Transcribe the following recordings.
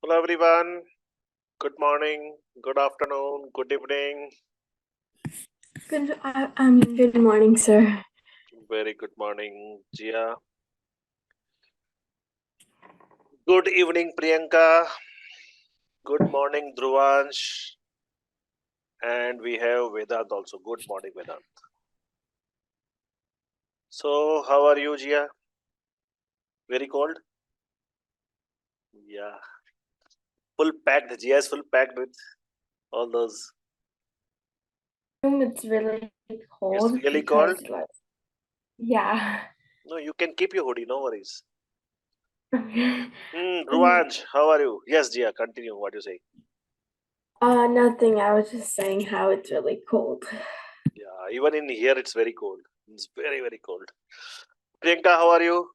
Hello everyone. Good morning, good afternoon, good evening. Good morning, sir. Very good morning, Jia. Good evening, Priyanka. Good morning, Dhruvansh. And we have Vedant also. Good morning, Vedant. So, how are you, Jia? Very cold? Yeah. Full packed. Jia is full packed with all those. It's really cold It's really because, cold? yeah. No, you can keep your hoodie, no worries. Mm, Dhruvansh, how are you? Yes, Jia, continue what you say. Nothing. I was just saying how it's really cold. Yeah, even in here it's very cold. It's very, very cold. Priyanka, how are you?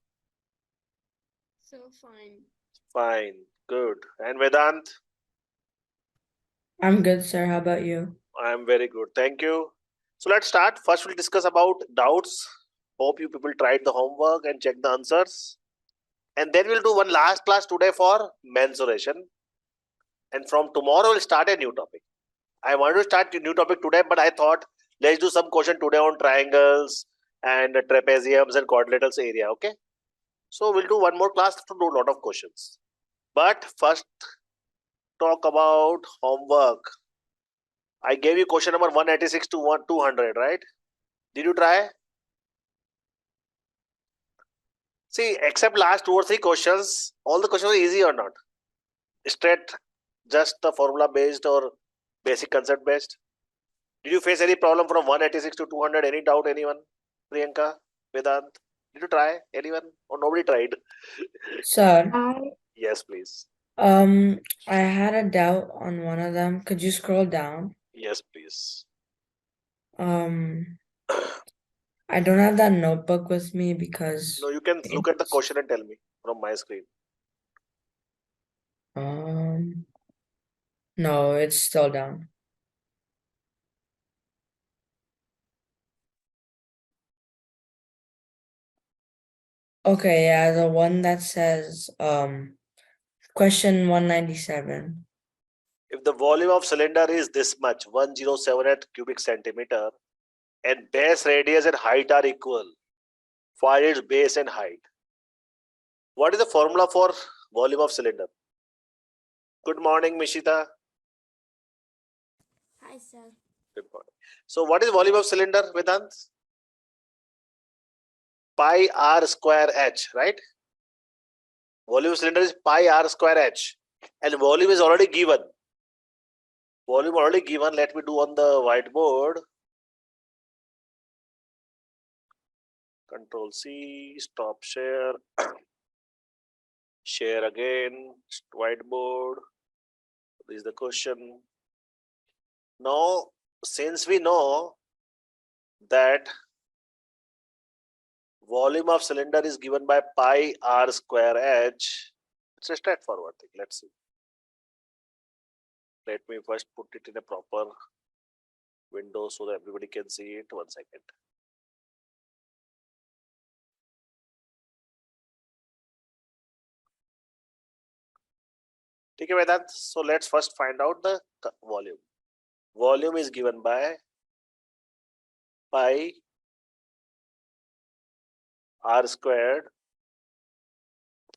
So fine. Fine, good. And Vedant? I'm good, sir. How about you? I am very good. Thank you. So let's start. First, we'll discuss about doubts. Hope you people tried the homework and checked the answers. And then we'll do one last class today for mensuration. And from tomorrow, we'll start a new topic. I wanted to start a new topic today, but I thought let's do some question today on triangles and trapeziums and quadrilaterals area. Okay. So we'll do one more class to do a lot of questions. But first, talk about homework. I gave you question number 186 to 200, right? Did you try? See, except last 2 or 3 questions, all the questions are easy or not? Straight, just the formula based or basic concept based? Did you face any problem from 186 to 200? Any doubt, anyone? Priyanka, Vedant? Did you try? Anyone? Or nobody tried? Sir, Yes, please. I had a doubt on one of them. Could you scroll down? Yes, please. I don't have that notebook with me because No, you can look at the question and tell me from my screen. No, it's still down. Okay, yeah, the one that says question 197. If the volume of cylinder is this much, 1078 cubic centimeter, and base radius and height are equal, find its base and height. What is the formula for volume of cylinder? Good morning, Mishita. Hi, sir. Good morning. So what is volume of cylinder, Vedant? Pi r square h, right? Volume of cylinder is pi r square h. And volume is already given. Volume already given. Let me do on the whiteboard. Control C, stop share. Share again, whiteboard. This is the question. Now, since we know that volume of cylinder is given by pi r square h, it's a straightforward thing. Let's see. Let me first put it in a proper window so that everybody can see it. 1 second. Okay, Vedant. So let's first find out the volume. Volume is given by pi r squared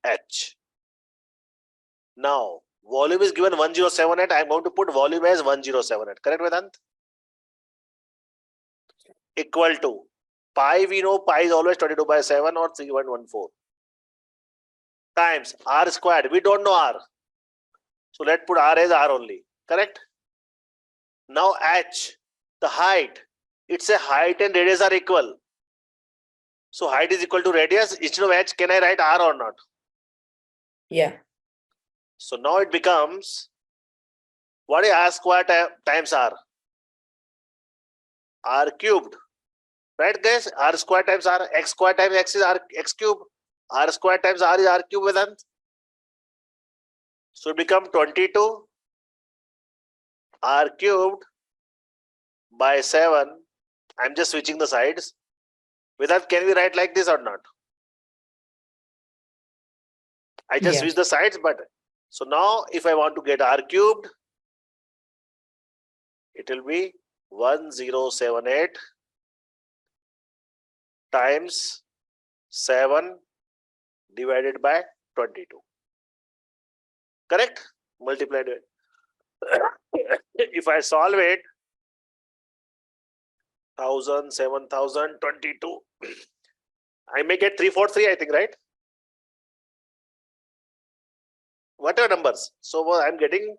h. Now, volume is given 1078. I am going to put volume as 1078. Correct, Vedant? Equal to pi, we know pi is always 22 by 7 or 3.14 times r squared. We don't know r. So let's put r as r only. Correct? Now h, the height. It's a height and radius are equal. So height is equal to radius. Instead of h, can I write r or not? Yeah. So now it becomes, what is r squared times r? R cubed. Right guys? R squared times r. X squared times x is r x cube. R squared times r is r cube, Vedant. So it becomes 22 r cubed by 7. I'm just switching the sides. With that, can we write like this or not? I just switch the sides, but So now if I want to get r cubed, it will be 1078 times 7 divided by 22. Correct? Multiplied with. If I solve it, 1000, 7000, 22. I may get 343, I think, right? Whatever numbers. So I'm getting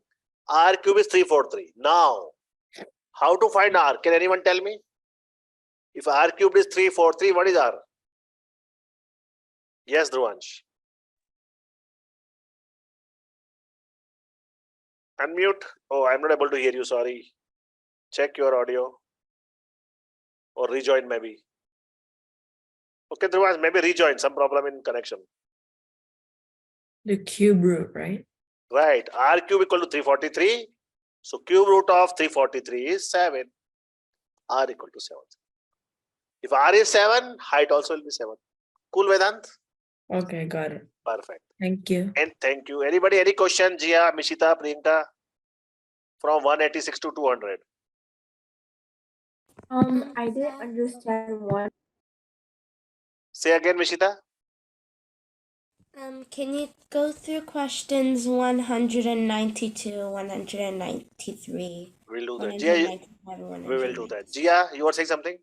r cube is 343. Now, how to find r? Can anyone tell me? If r cubed is 343, what is r? Yes, Dhruvansh. Unmute. Oh, I'm not able to hear you. Sorry. Check your audio. Or rejoin maybe. Okay, Dhruvansh, maybe rejoin. Some problem in connection. The cube root, right? Right. R cube equal to 343. So cube root of 343 is 7. R equal to 7. If R is 7, height also will be 7. Cool, Vedant? Okay, got it. Perfect. Thank you. And thank you. Anybody, any question? Jia, Mishita, Priyanka? From 186 to 200. I didn't understand one. Say again, Mishita. Can you go through questions 192, 193, We'll do that. Jia, 195, we will do that. Jia, you were saying something?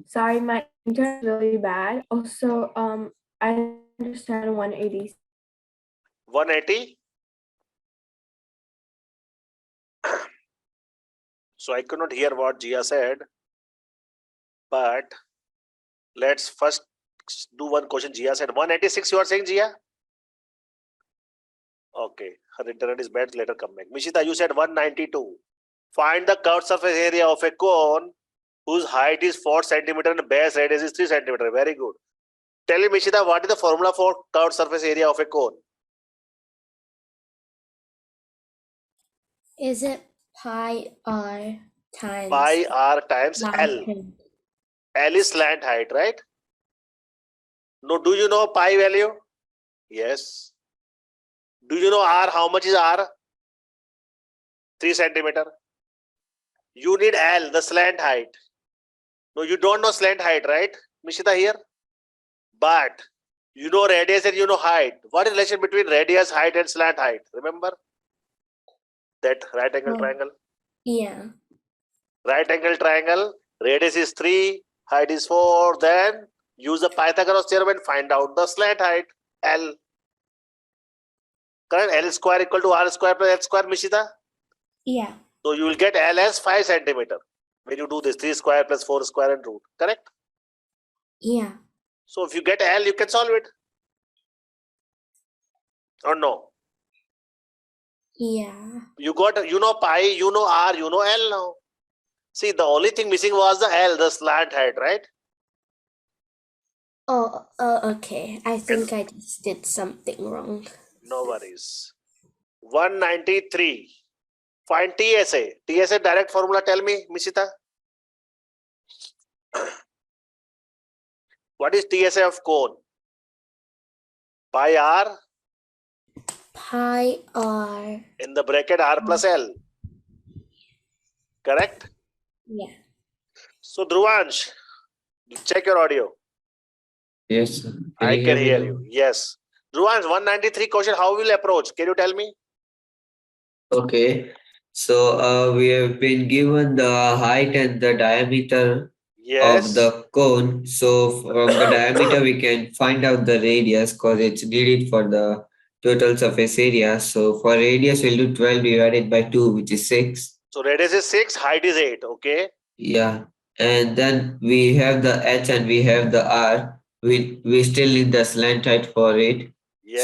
Sorry, my internet is really bad. Also, I didn't understand 180. 180. So I could not hear what Jia said. But let's first do one question. Jia said 186, you are saying, Jia? Okay, her internet is bad, let her come back. Mishita, you said 192. Find the curved surface area of a cone whose height is 4 centimeter and base radius is 3 centimeter. Very good. Tell me, Mishita, what is the formula for curved surface area of a cone? Is it pi r times Pi r times L. lambda? L is slant height, right? No, do you know pi value? Yes. Do you know r? How much is r? 3 centimeter. You need L, the slant height. No, you don't know slant height, right? Mishita here. But you know radius and you know height. What is the relation between radius, height and slant height? Remember? That right angle triangle? Yeah. Right angle triangle, radius is 3, height is 4. Then use the Pythagoras theorem and find out the slant height, L. Correct? L square equal to R square plus H square, Mishita? Yeah. So you will get L as 5 centimeter when you do this 3 square plus 4 square and root. Correct? Yeah. So if you get L, you can solve it. Or no? Yeah. You got, you know pi, you know R, you know L now. See, the only thing missing was the L, the slant height, right? Oh, okay. I think I just did something wrong. No worries. 193. Find TSA. TSA direct formula, tell me, Mishita. What is TSA of cone? Pi R Pi r. in the bracket R plus L. Correct? Yeah. So Dhruvansh, check your audio. Yes, sir. I you can me hear now? you. Yes. Dhruvansh, 193 question, how will approach? Can you tell me? Okay. So we have been given the height and the diameter of Yes. the cone. So from the diameter we can find out the radius because it's needed for the total surface area. So for radius we'll do 12 divided by 2, which is 6. So radius is 6, height is 8. Okay. Yeah. And then we have the h and we have the r. We still need the slant height for it.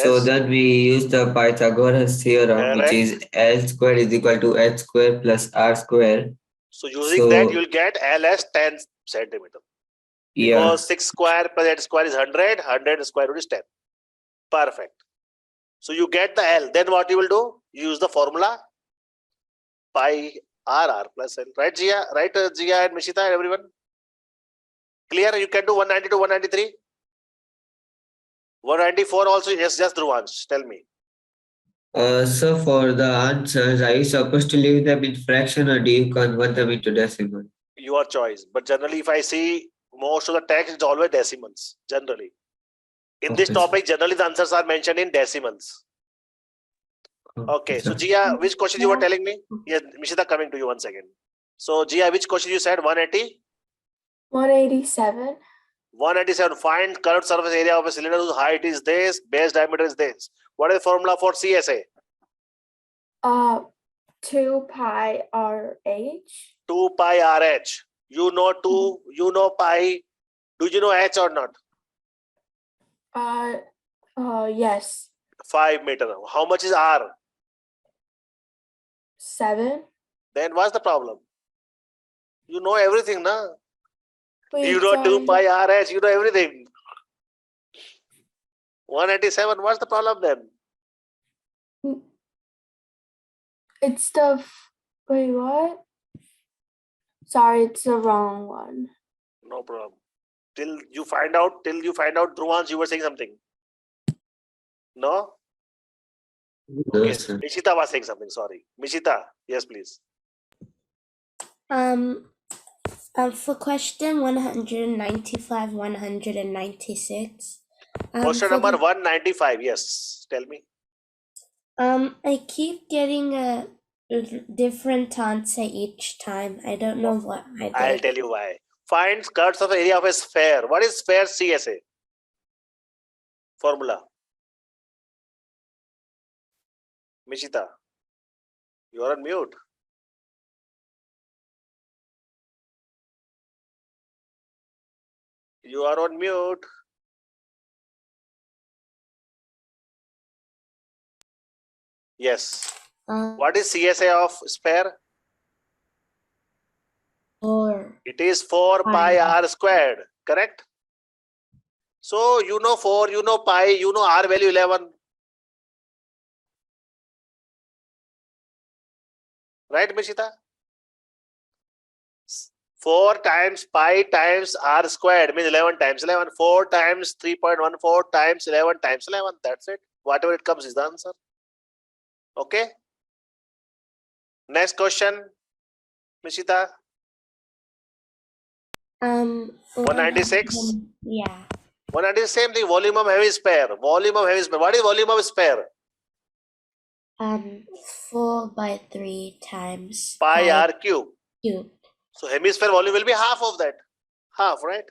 So Yes. then we use the Pythagoras theorem, which Correct. is L square is equal to h square plus r square. So using that, you'll So get L as 10 centimeter. yeah, Because 6 square plus 8 square is 100. 100 square root is 10. Perfect. So you get the L. Then what you will do? Use the formula pi r plus L. Right, Jia? Right, Jia and Mishita, everyone? Clear? You can do 192, 193? 194 also? Yes, just Dhruvansh. Tell me. So for the answers, are you supposed to leave them in fraction or do you convert them into decimal? Your choice. But generally, if I see most of the text, it's always decimals. Generally, in this Okay, sir. topic, generally the answers are mentioned in decimals. Okay. So sir. Jia, which question you were telling me? Yes, Mishita, coming to you 1 second. So Jia, which question you said? 180? 187. 187. Find curved surface area of a cylinder whose height is this, base diameter is this. What is the formula for CSA? 2 pi RH. 2 pi RH. You know 2, you know pi. Do you know H or not? Yes. 5 meter. How much is R? 7. Then what's the problem? You know everything, na? Wait, You know 2 sorry. pi RH, you know everything. 187, what's the problem then? It's the wait, what? Sorry, it's the wrong one. No problem. Till you find out, Dhruvansh, you were saying something. No? No, Okay. sir. Mishita was saying something, sorry. Mishita, yes, please. For question 195, 196. Question for number the- 195, yes. Tell me. I keep getting a different answer each time. I don't know what I did. I'll tell you why. Find curves of area of a sphere. What is sphere CSA? Formula. Mishita, you are on mute. You are on mute. Yes. What is CSA of sphere? 4. It is 4 pi r squared. Correct? So you know 4, you know pi, you know r value 11. Right, Mishita? 4 times pi times r squared means 11 times 11. 4 times 3.14 times 11 times 11. That's it. Whatever it comes is the answer. Okay. Next question, Mishita. 196. Yeah. 190 is same thing. Volume of heavy sphere. Volume of heavy sphere. What is volume of sphere? 4 by 3 times Pi r cube. cubed. So hemisphere volume will be half of that. Half, right?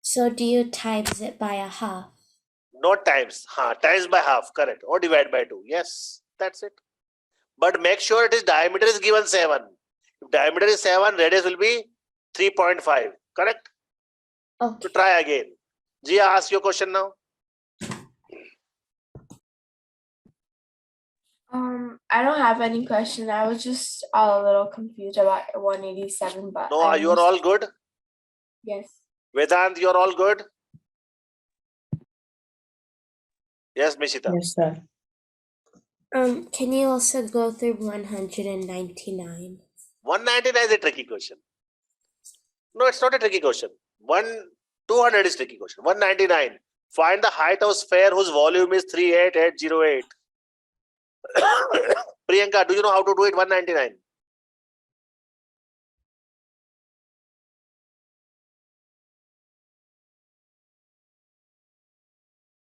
So do you times it by a half? Not times. Times by half. Correct. Or divide by 2. Yes. That's it. But make sure it is diameter is given 7. If diameter is 7, radius will be 3.5. Correct? Okay. So try again. Jia, ask your question now. I don't have any question. I was just a little confused about 187, but No, you are all good? Yes. Vedant, you are all good? Yes, Mishita. Yes, sir. Can you also go through 199? 199 is a tricky question. No, it's not a tricky question. 200 is tricky question. 199. Find the height of sphere whose volume is 38808. Priyanka, do you know how to do it? 199.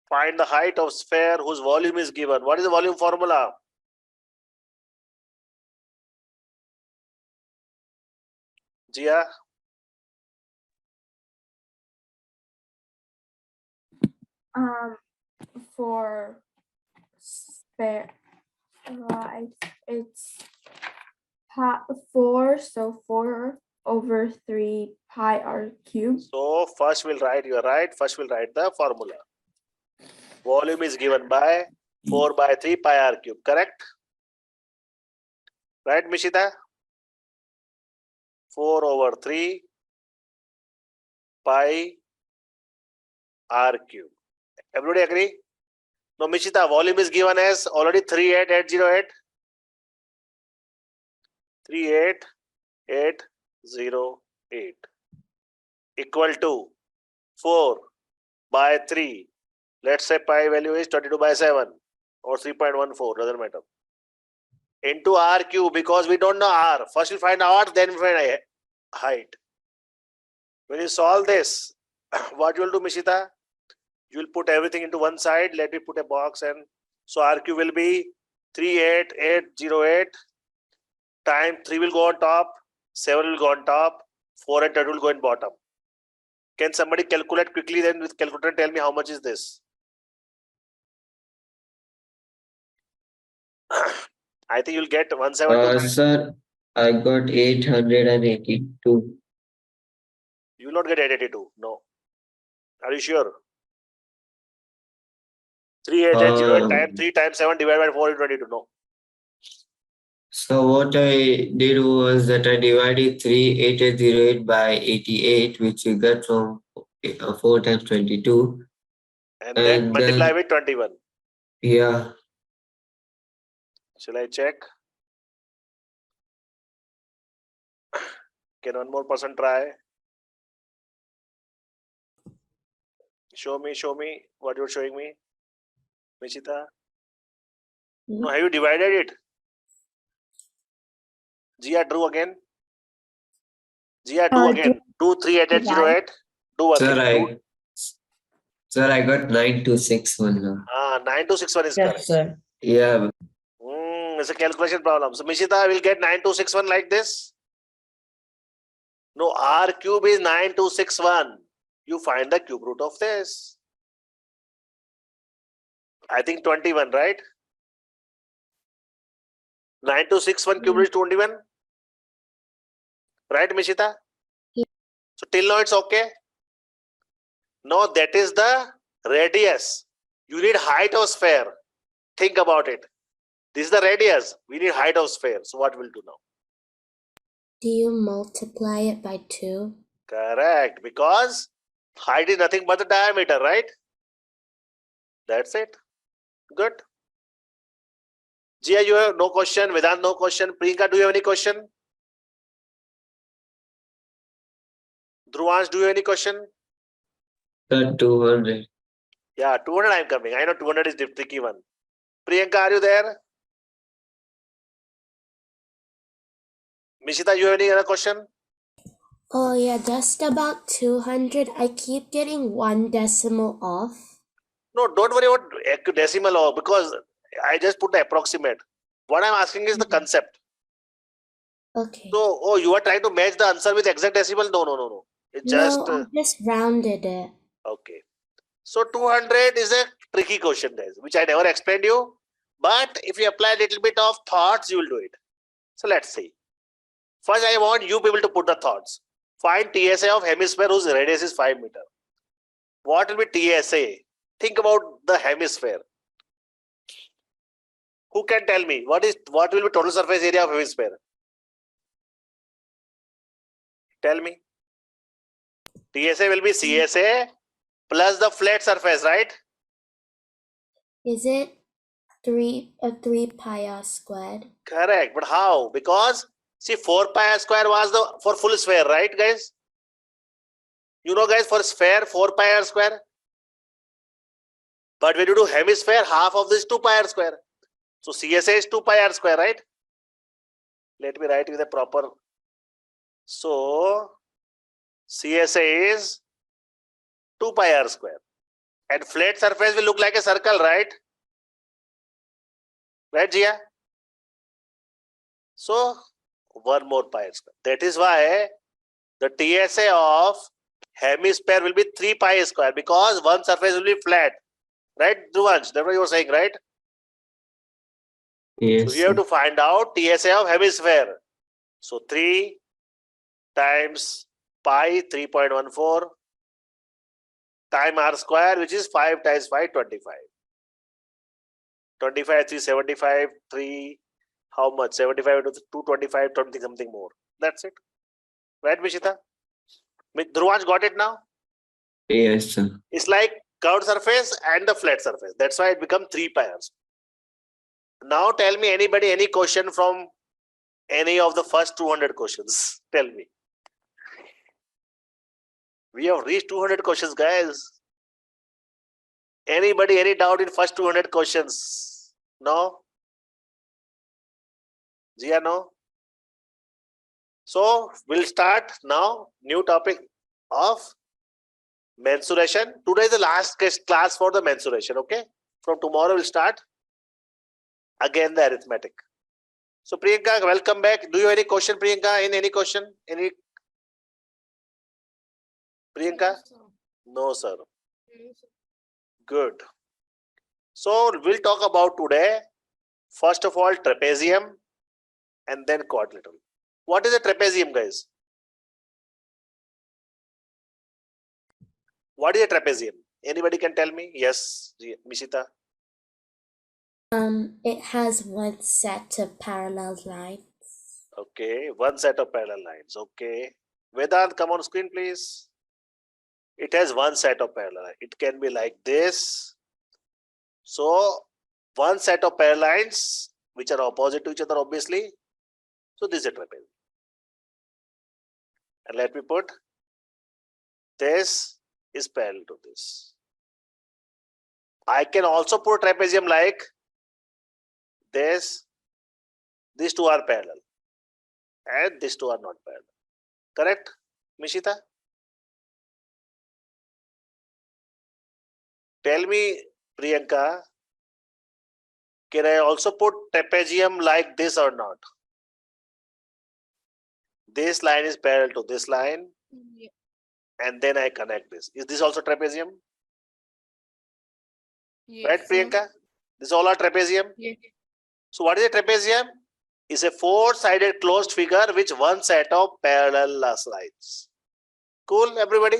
Find the height of sphere whose volume is given. What is the volume formula? Jia? For spare, it's 4, so 4 over 3 pi r cubed. So first we'll write, you are right. First we'll write the formula. Volume is given by 4 by 3 pi r cube. Correct? Right, Mishita? 4 over 3 pi r cube. Everybody agree? No, Mishita, volume is given as already 38808. 38808 equal to 4 by 3. Let's say pi value is 22 by 7. or 3.14, doesn't matter. Into r cube, because we don't know r. First we'll find r, then we'll find height. When you solve this, what you will do, Mishita? You will put everything into one side. Let me put a box, and so r cube will be 38808 times 3 will go on top, 7 will go on top, 4 and 30 will go in bottom. Can somebody calculate quickly then with calculator and tell me how much is this? I think you'll get 172. Sir, I got 882. You will not get 882. No. Are you sure? 38808 times 3 times 7 divided by 4 is 22. No. So what I did was that I divided 38808 by 88, which you get from 4 times 22. And then multiply with 21. Yeah. Shall I check? Can one more person try? Show me what you're showing me. Mishita? No, have you divided it? Jia, do again. Jia, do again. Do 38808. Do again. Sir, I got 9261 now. 9261 is Yes, correct. sir. Yeah. It's a calculation problem. So Mishita will get 9261 like this. No, r cube is 9261. You find the cube root of this. I think 21, right? 9261 cube root is 21. Right, Mishita? Yeah. So till now it's okay. No, that is the radius. You need height of sphere. Think about it. This is the radius. We need height of sphere. So what we'll do now? Do you multiply it by 2? Correct. Because height is nothing but the diameter, right? That's it. Good. Jia, you have no question. Vedant, no question. Priyanka, do you have any question? Dhruvansh, do you have any question? Sir, 200. Yeah, 200 I am coming. I know 200 is the tricky one. Priyanka, are you there? Mishita, you have any other question? Oh yeah, just about 200. I keep getting 1 decimal off. No, don't worry about decimal or because I just put the approximate. What I'm asking is the concept. Okay. So, you are trying to match the answer with exact decimal? No. It's just No, I just rounded it. okay. So 200 is a tricky question, guys, which I never explained you. But if you apply a little bit of thoughts, you will do it. So let's see. First, I want you people to put the thoughts. Find TSA of hemisphere whose radius is 5 meters. What will be TSA? Think about the hemisphere. Who can tell me what will be total surface area of hemisphere? Tell me. TSA will be CSA plus the flat surface, right? Is it 3 pi r squared? Correct. But how? Because see, 4 pi r square was for full sphere, right, guys? You know, guys, for sphere 4 pi r square. But when you do hemisphere, half of this 2 pi r square. So CSA is 2 pi r square, right? Let me write with a proper. So CSA is 2 pi r square. And flat surface will look like a circle, right? Right, Jia? So 1 more pi r square. That is why the TSA of hemisphere will be 3 pi square because one surface will be flat. Right, Dhruvansh? That's what you were saying, right? Yes. So we have to find out TSA of hemisphere. So 3 times pi 3.14 time r square, which is 5 times 5, 25. 25, 375, 3, how much? 75 to 225, 20 something more. That's it. Right, Mishita? Dhruvansh got it now? Yes, sir. It's like curved surface and the flat surface. That's why it becomes 3 pi r. Now tell me anybody, any question from any of the first 200 questions. Tell me. We have reached 200 questions, guys. Anybody, any doubt in first 200 questions? No? Jia, no? So we'll start now. New topic of mensuration. Today is the last class for the mensuration. Okay. From tomorrow we'll start again the arithmetic. So Priyanka, welcome back. Do you have any question, Priyanka? Any question? Any? Priyanka? No, sir. Good. So we'll talk about today, first of all, trapezium and then quadrilateral. What is a trapezium, guys? What is a trapezium? Anybody can tell me? Yes, Mishita. It has one set of parallel lines. Okay, one set of parallel lines. Okay. Vedant, come on screen, please. It has one set of parallel lines. It can be like this. So, one set of parallel lines which are opposite to each other, obviously. So, this is a trapezium. And let me put this is parallel to this. I can also put trapezium like this. These two are parallel. And these two are not parallel. Correct, Mishita? Tell me, Priyanka, can I also put trapezium like this or not? This line is parallel to this line. Yeah. And then I connect this. Is this also trapezium? Yes, Right, Priyanka? This all are trapezium. Yes. So what is a trapezium? It's a four-sided closed figure with one set of parallel lines. Cool, everybody?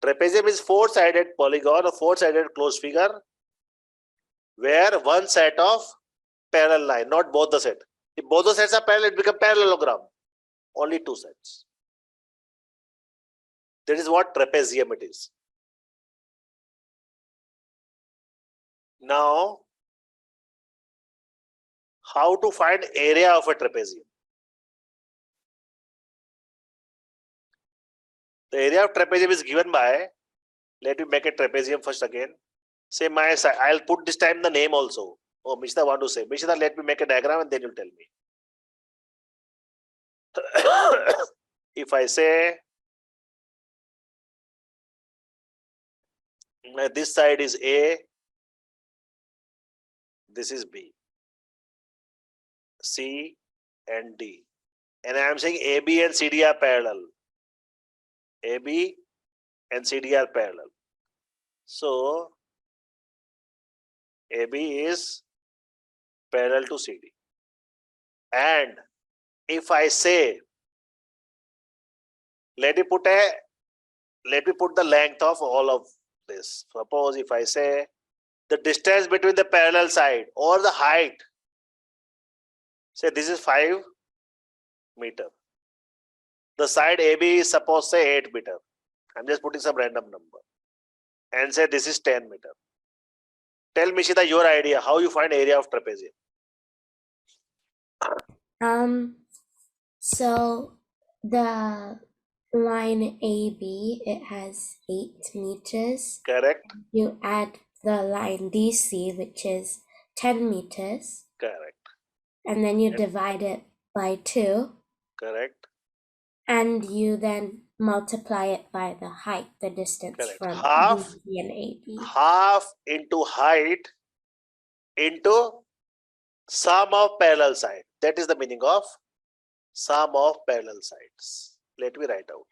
Trapezium is four-sided polygon, a four-sided closed figure where one set of parallel line, not both the set. If both the sets are parallel, it becomes parallelogram. Only two sets. That is what trapezium it is. Now, how to find area of a trapezium? The area of trapezium is given by, let me make a trapezium first again. Say my side, I'll put this time the name also. Oh, Mishita want to say. Mishita, let me make a diagram and then you'll tell me. If I say this side is A, this is B, C and D. And I am saying AB and CD are parallel. AB and CD are parallel. So, AB is parallel to CD. And if I say, let me put the length of all of this. Suppose if I say the distance between the parallel side or the height, say this is 5 meter. The side AB is suppose say 8 meter. I'm just putting some random number. And say this is 10 meter. Tell Mishita your idea, how you find area of trapezium. So the line AB, it has 8 meters. Correct? You add the line DC, which is 10 meters, Correct. and then you divide it by 2, Correct. and you then multiply it by the height, the distance Correct. from Half DC and AB. Half into height into sum of parallel side. That is the meaning of sum of parallel sides. Let me write out.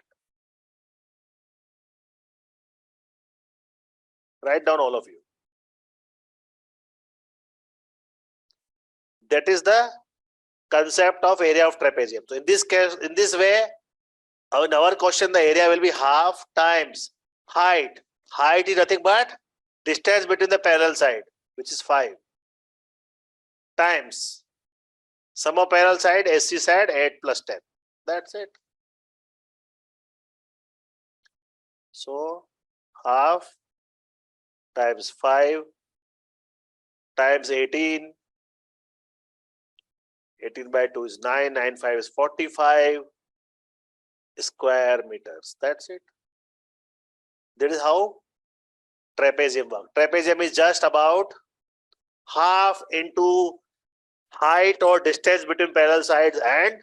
Write down all of you. That is the concept of area of trapezium. So in this case, in this way, in our question, the area will be half times height. Height is nothing but distance between the parallel side, which is 5, times sum of parallel side, SC side, 8 plus 10. That's it. So half times 5 times 18. 18 by 2 is 9. 9 5 is 45 square meters. That's it. That is how trapezium work. Trapezium is just about half into height or distance between parallel sides and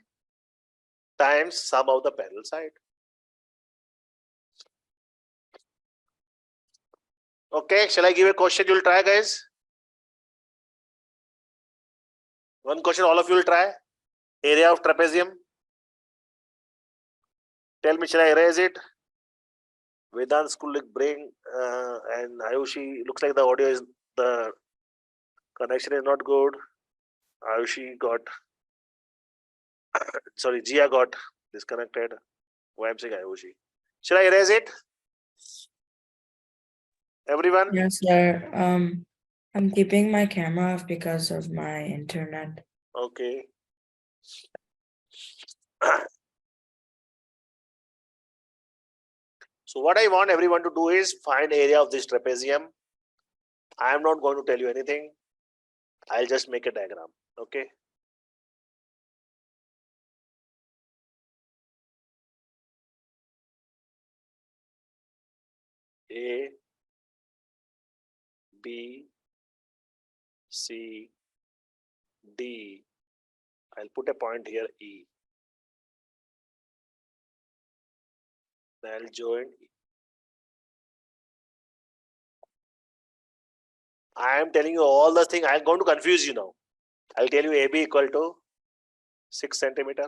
times sum of the parallel side. Okay, shall I give a question? You'll try, guys. One question all of you will try. Area of trapezium. Tell me, shall I erase it? Vedant school bring and Ayushi. Looks like the audio is, the connection is not good. Ayushi got, sorry, Jia got disconnected. Why I'm saying Ayushi. Should I erase it? Everyone? Yes, sir. I'm keeping my camera off because of my internet. Okay. So what I want everyone to do is find area of this trapezium. I am not going to tell you anything. I'll just make a diagram. Okay. A, B, C, D. I'll put a point here, E. Then I'll join E. I am telling you all the thing. I'm going to confuse you now. I'll tell you AB equal to 6 centimeter.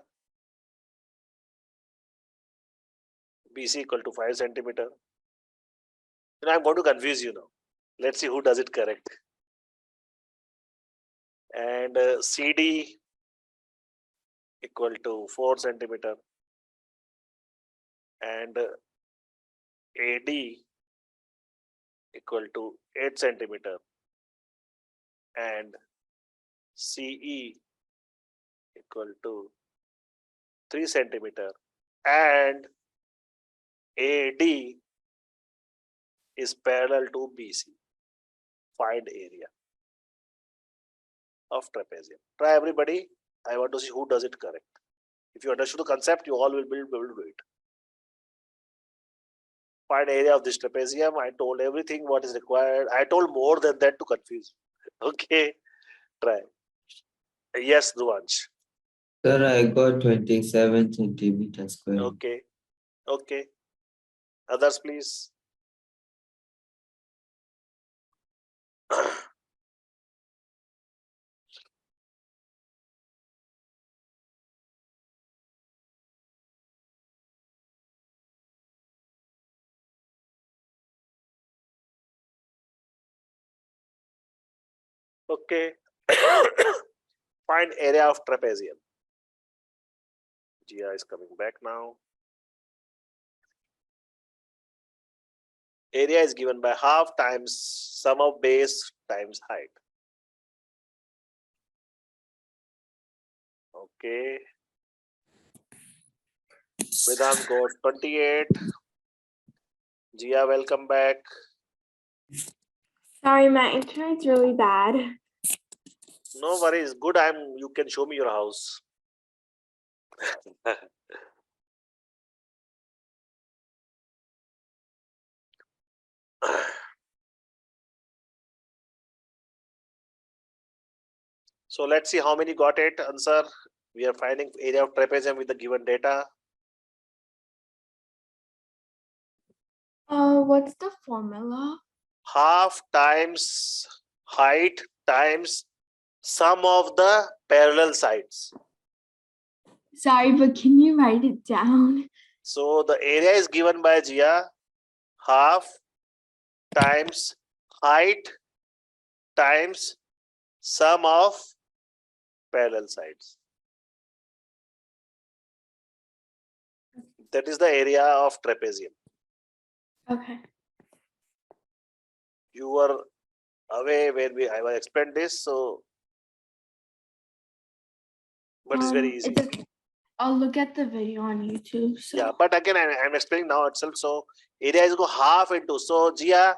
BC equal to 5 centimeter. Then I'm going to confuse you now. Let's see who does it correct. And CD equal to 4 centimeter. And AD equal to 8 centimeter. And CE equal to 3 centimeter. And AD is parallel to BC. Find area of trapezium. Try everybody. I want to see who does it correct. If you understood the concept, you all will be able to do it. Find area of this trapezium. I told everything what is required. I told more than that to confuse. Okay, try. Yes, Dhruvansh. Sir, I got 27 centimeters square. Okay, okay. Others, please. Okay. Find area of trapezium. Gia is coming back now. Area is given by half times sum of base times height. Okay. Vedant got 28. Gia, welcome back. Sorry, my internet's really bad. No worries. Good. You can show me your house. So let's see how many got it. Answer. We are finding area of trapezium with the given data. What's the formula? Half times height times sum of the parallel sides. Sorry, but can you write it down? So the area is given by Gia, half times height times sum of parallel sides. That is the area of trapezium. Okay. You were away when I was explained this, so but it's very easy. I'll look at the video on YouTube. So. Yeah, but again, I'm explaining now itself. So area is go half into. So Gia,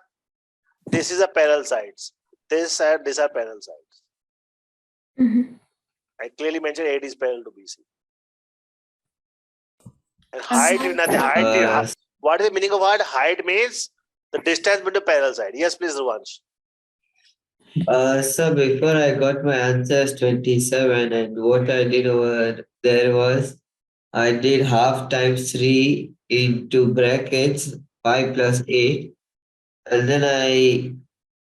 this is a parallel sides. This and these are parallel sides. Mhm. I clearly mentioned AD is parallel to BC. And height is nothing. Height. What is the meaning of word? Height means The distance between parallel side. Yes, please, Ruvansh. So before I got my answers 27, and what I did over there was I did half times 3 into brackets 5 plus 8, and then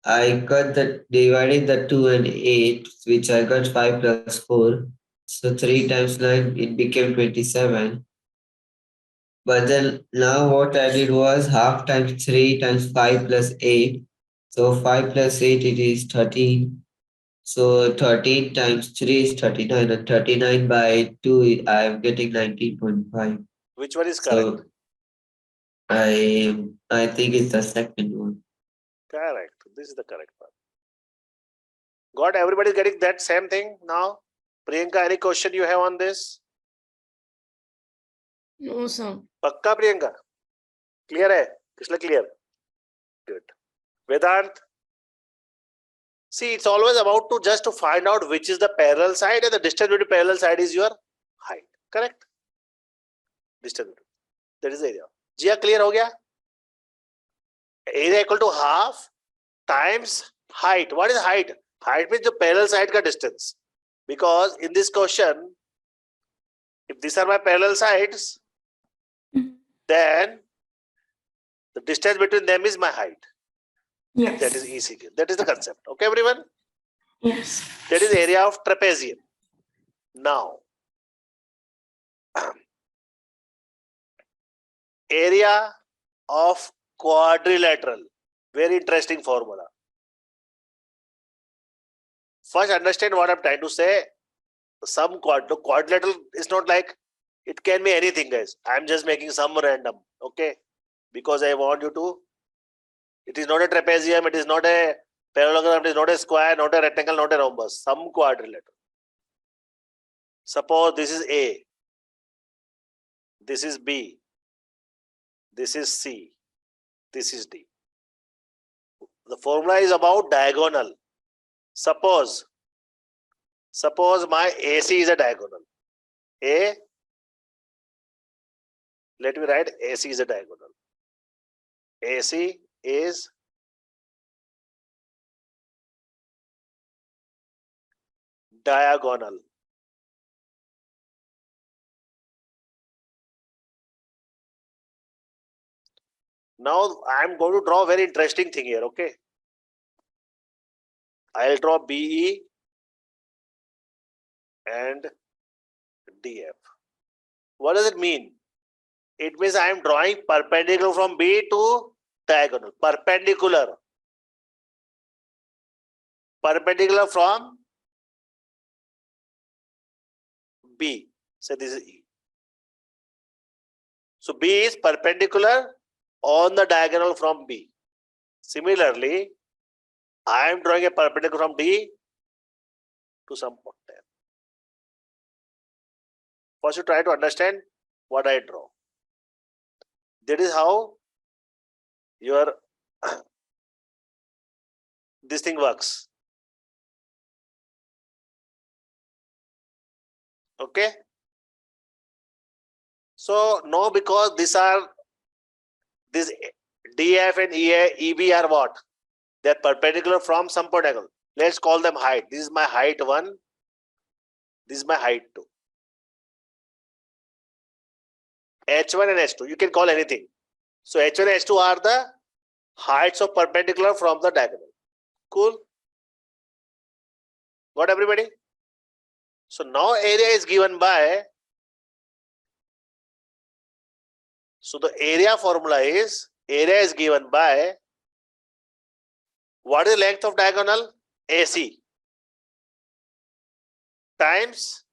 I got the dividing the 2 and 8, which I got 5 plus 4. So 3 times 9, it became 27. But then now what I did was half times 3 times 5 plus 8. So 5 plus 8, it is 13. So 13 times 3 is 39, and 39 by 2, I am getting 19.5. Which one is correct? So I think it's the second one. Correct. This is the correct one. Got everybody getting that same thing now? Priyanka, any question you have on this? No, sir. Pakka, Priyanka? Clear hai? Krishna clear? Good. Vedant? See, it's always about to just to find out which is the parallel side, and the distance between parallel side is your height. Correct? Distance between. That is the area. Jia, clear ho gaya? Area equal to half times height. What is height? Height means the parallel side ka distance. Because in this question, if these are my parallel sides, then the distance between them is my height. Yes. That is easy. That is the concept. Okay, everyone? Yes. That is the area of trapezium. Now, area of quadrilateral. Very interesting formula. First, understand what I'm trying to say. Some quadrilateral is not like, it can be anything, guys. I'm just making some random. Okay? Because I want you to. It is not a trapezium, it is not a parallelogram, it is not a square, not a rectangle, not a rhombus. Some quadrilateral. Suppose this is A, this is B, this is C, this is D. The formula is about diagonal. Suppose my AC is a diagonal. A, let me write AC is a diagonal. AC is diagonal. Now I am going to draw a very interesting thing here, okay? I'll draw BE and DF. What does it mean? It means I am drawing perpendicular from B to diagonal. Perpendicular. Perpendicular from B. So this is E. So B is perpendicular on the diagonal from B. Similarly, I am drawing a perpendicular from D to some point there. First, you try to understand what I draw. That is how your this thing works. Okay. So now because these are this DF and EB are what? They are perpendicular from some point angle. Let's call them height. This is my height 1. This is my height 2. H1 and H2. You can call anything. So H1 and H2 are the heights of perpendicular from the diagonal. Cool. Got everybody? So now area is given by. So the area formula is given by what is the length of diagonal? AC times.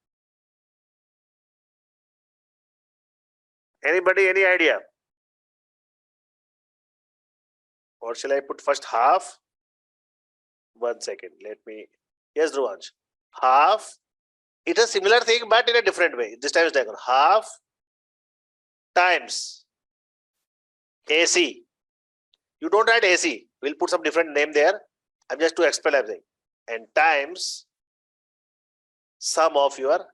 Anybody, any idea? Or shall I put first half? 1 second. Let me. Yes, Dhruvansh. Half. It is a similar thing, but in a different way. This time is diagonal. Half times AC. You don't write AC. We'll put some different name there. I'm just to explain everything. And times sum of your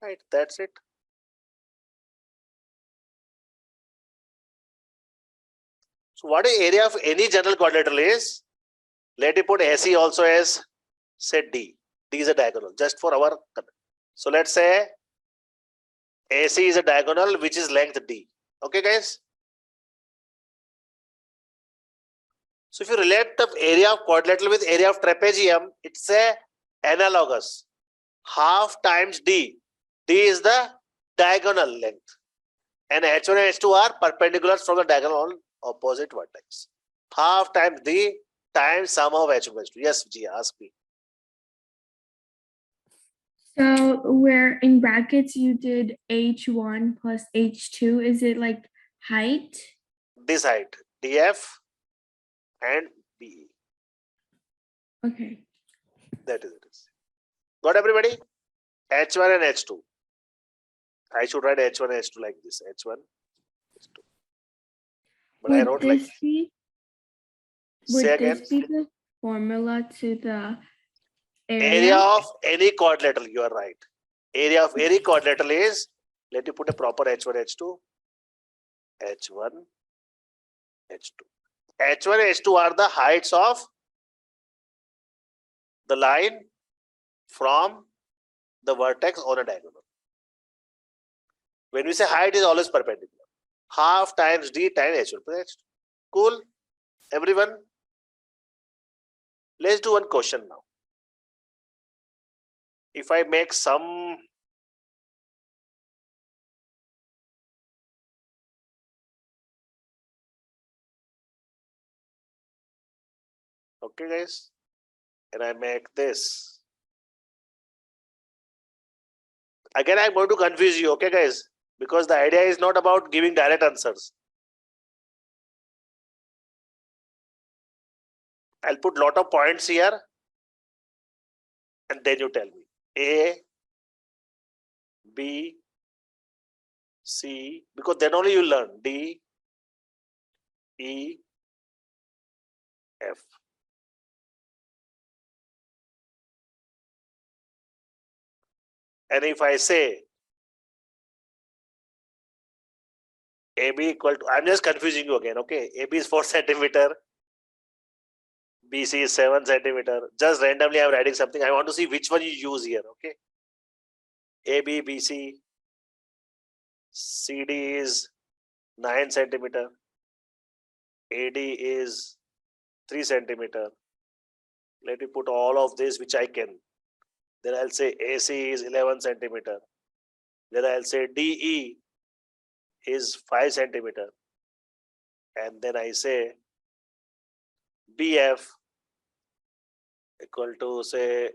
height. That's it. So what is area of any general quadrilateral is? Let me put AC also as, say, D. D is a diagonal, just for our. So let's say AC is a diagonal which is length D. Okay, guys? So if you relate the area of quadrilateral with area of trapezium, it's a analogous. Half times D. D is the diagonal length. And H1 and H2 are perpendicular from the diagonal on opposite vertex. Half times D times sum of H1 and H2. Yes, Gia, ask me. So where in brackets you did H1 plus H2, is it like height? This height, DF and BE. Okay. That is it. Got everybody? H1 and H2. I should write H1 and H2 like this. H1, H2. But I wrote like, Would say again. this be the formula to the Area of any quadrilateral, you are right. Area of any quadrilateral is, let you put a proper H1, H2. H1, H2. H1 and H2 are the heights of the line from the vertex on a diagonal. When we say height is always perpendicular. Half times D times H1 plus H2. Cool? Everyone? Let's do one question now. If I make some okay, guys, and I make this. Again, I'm going to confuse you, okay, guys, because the idea is not about giving direct answers. I'll put lot of points here, and then you tell me. A, B, C, because then only you learn. D, E, F. And if I say AB equal to, I'm just confusing you again, okay? AB is 4 centimeter, BC is 7 centimeter. Just randomly I'm writing something. I want to see which one you use here, okay? AB, BC, CD is 9 centimeter, AD is 3 centimeter. Let me put all of this which I can. Then I'll say AC is 11 centimeter. Then I'll say DE is 5 centimeter. And then I say BF equal to, say,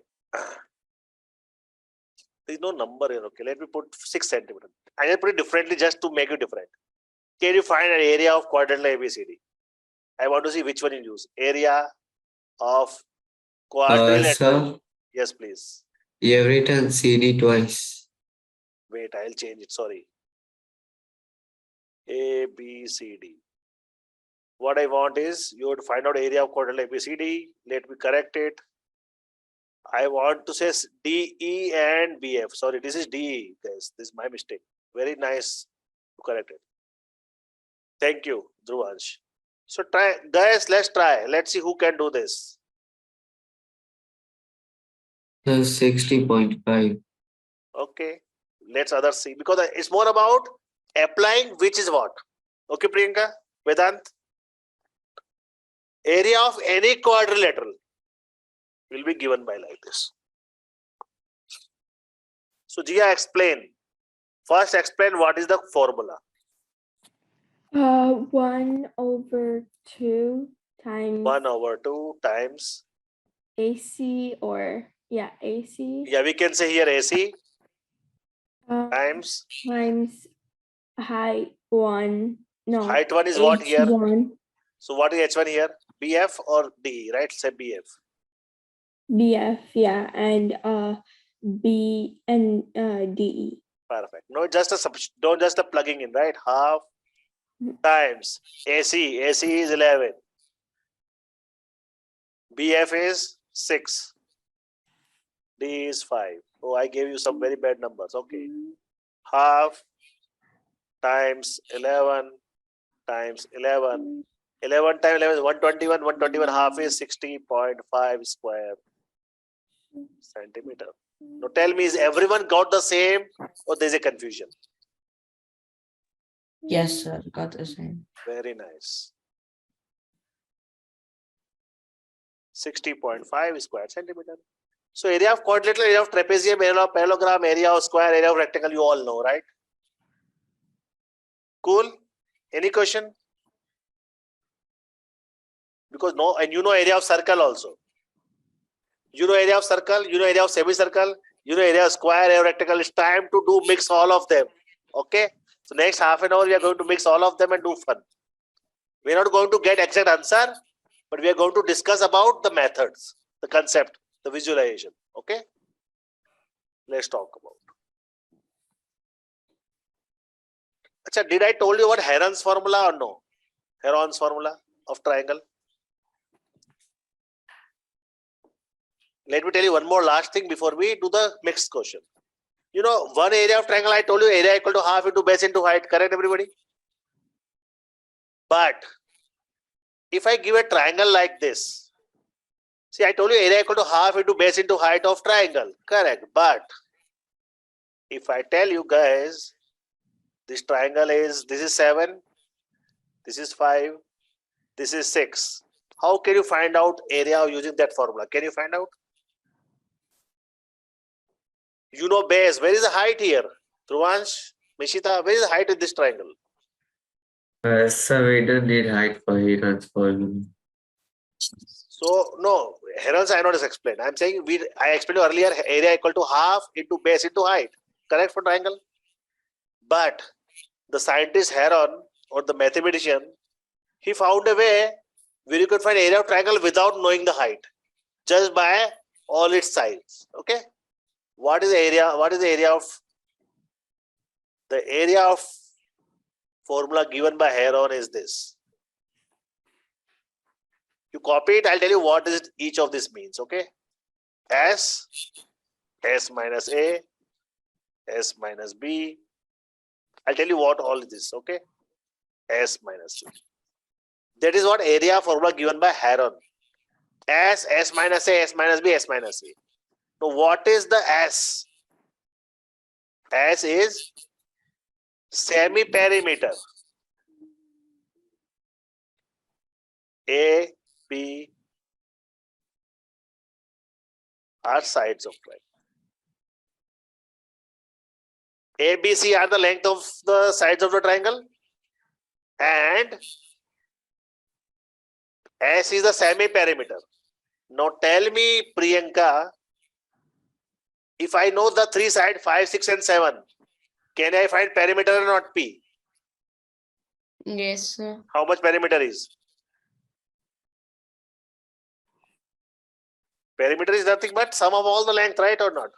there's no number here, okay? Let me put 6 centimeter. I will put it differently just to make it different. Can you find an area of quadrilateral ABCD? I want to see which one you use. Area of quadrilateral. Sir, Yes, please. you have written CD twice. Wait, I'll change it. Sorry. A, B, C, D. What I want is you would find out area of quadrilateral ABCD. Let me correct it. I want to say DE and BF. Sorry, this is DE, guys. This is my mistake. Very nice to correct it. Thank you, Dhruvansh. So try, guys, let's try. Let's see who can do this. So 60.5. Okay, let's others see, because it's more about applying which is what. Okay, Priyanka, Vedant. Area of any quadrilateral will be given by like this. So Jia, explain. First explain what is the formula. 1/2 times 1/2 times. AC or AC. Yeah, we can say here AC Times height 1. No. Height 1 is what here? H1. So what is H1 here? BF or DE, right? Say BF. BF, yeah, and B and DE. Perfect. No, just a don't just a plugging in, right? Half times AC. AC is 11. BF is 6. D is 5. Oh, I gave you some very bad numbers. Okay. Half times 11 times 11 11 times 11 is 121. 121 half is 60.5 square centimeter. Now tell me, is everyone got the same or there's a confusion? Yes, sir. Got the same. Very nice. 60.5 square centimeter. So area of quadrilateral, area of trapezium, area of parallelogram, area of square, area of rectangle, you all know, right? Cool. Any question? Because no, and you know area of circle also. You know area of circle, you know area of semicircle, you know area of square, area of rectangle. It's time to do mix all of them. Okay. So next half an hour we are going to mix all of them and do fun. We are not going to get exact answer, but we are going to discuss about the methods, the concept, the visualization. Okay. Let's talk about. Achha, did I told you about Heron's formula or no? Heron's formula of triangle. Let me tell you one more last thing before we do the next question. You know, one area of triangle, I told you area equal to half into base into height. Correct, everybody? But if I give a triangle like this, see, I told you area equal to half into base into height of triangle. Correct. But if I tell you guys, this triangle is, this is 7, this is 5, this is 6. How can you find out area using that formula? Can you find out? You know base. Where is the height here? Dhruvansh, Mishita, where is the height in this triangle? So we don't need height for Heron's formula. So no, Heron's I not explained. I'm saying I explained earlier area equal to half into base into height. Correct for triangle? But the scientist Heron or the mathematician, he found a way where you could find area of triangle without knowing the height, just by all its sides. Okay. What is the area? What is the area of formula given by Heron is this. You copy it, I'll tell you what is each of this means. Okay. S minus A, S minus B. I'll tell you what all is this. Okay. S minus B. That is what area formula given by Heron. S minus A, S minus B, S minus A. Now, what is the S? S is semi-perimeter. A, B are sides of triangle. A, B, C are the length of the sides of the triangle. And S is the semi-perimeter. Now, tell me, Priyanka, if I know the three sides 5, 6 and 7, can I find perimeter or not P? Yes, sir. How much perimeter is? Perimeter is nothing but sum of all the length, right or not?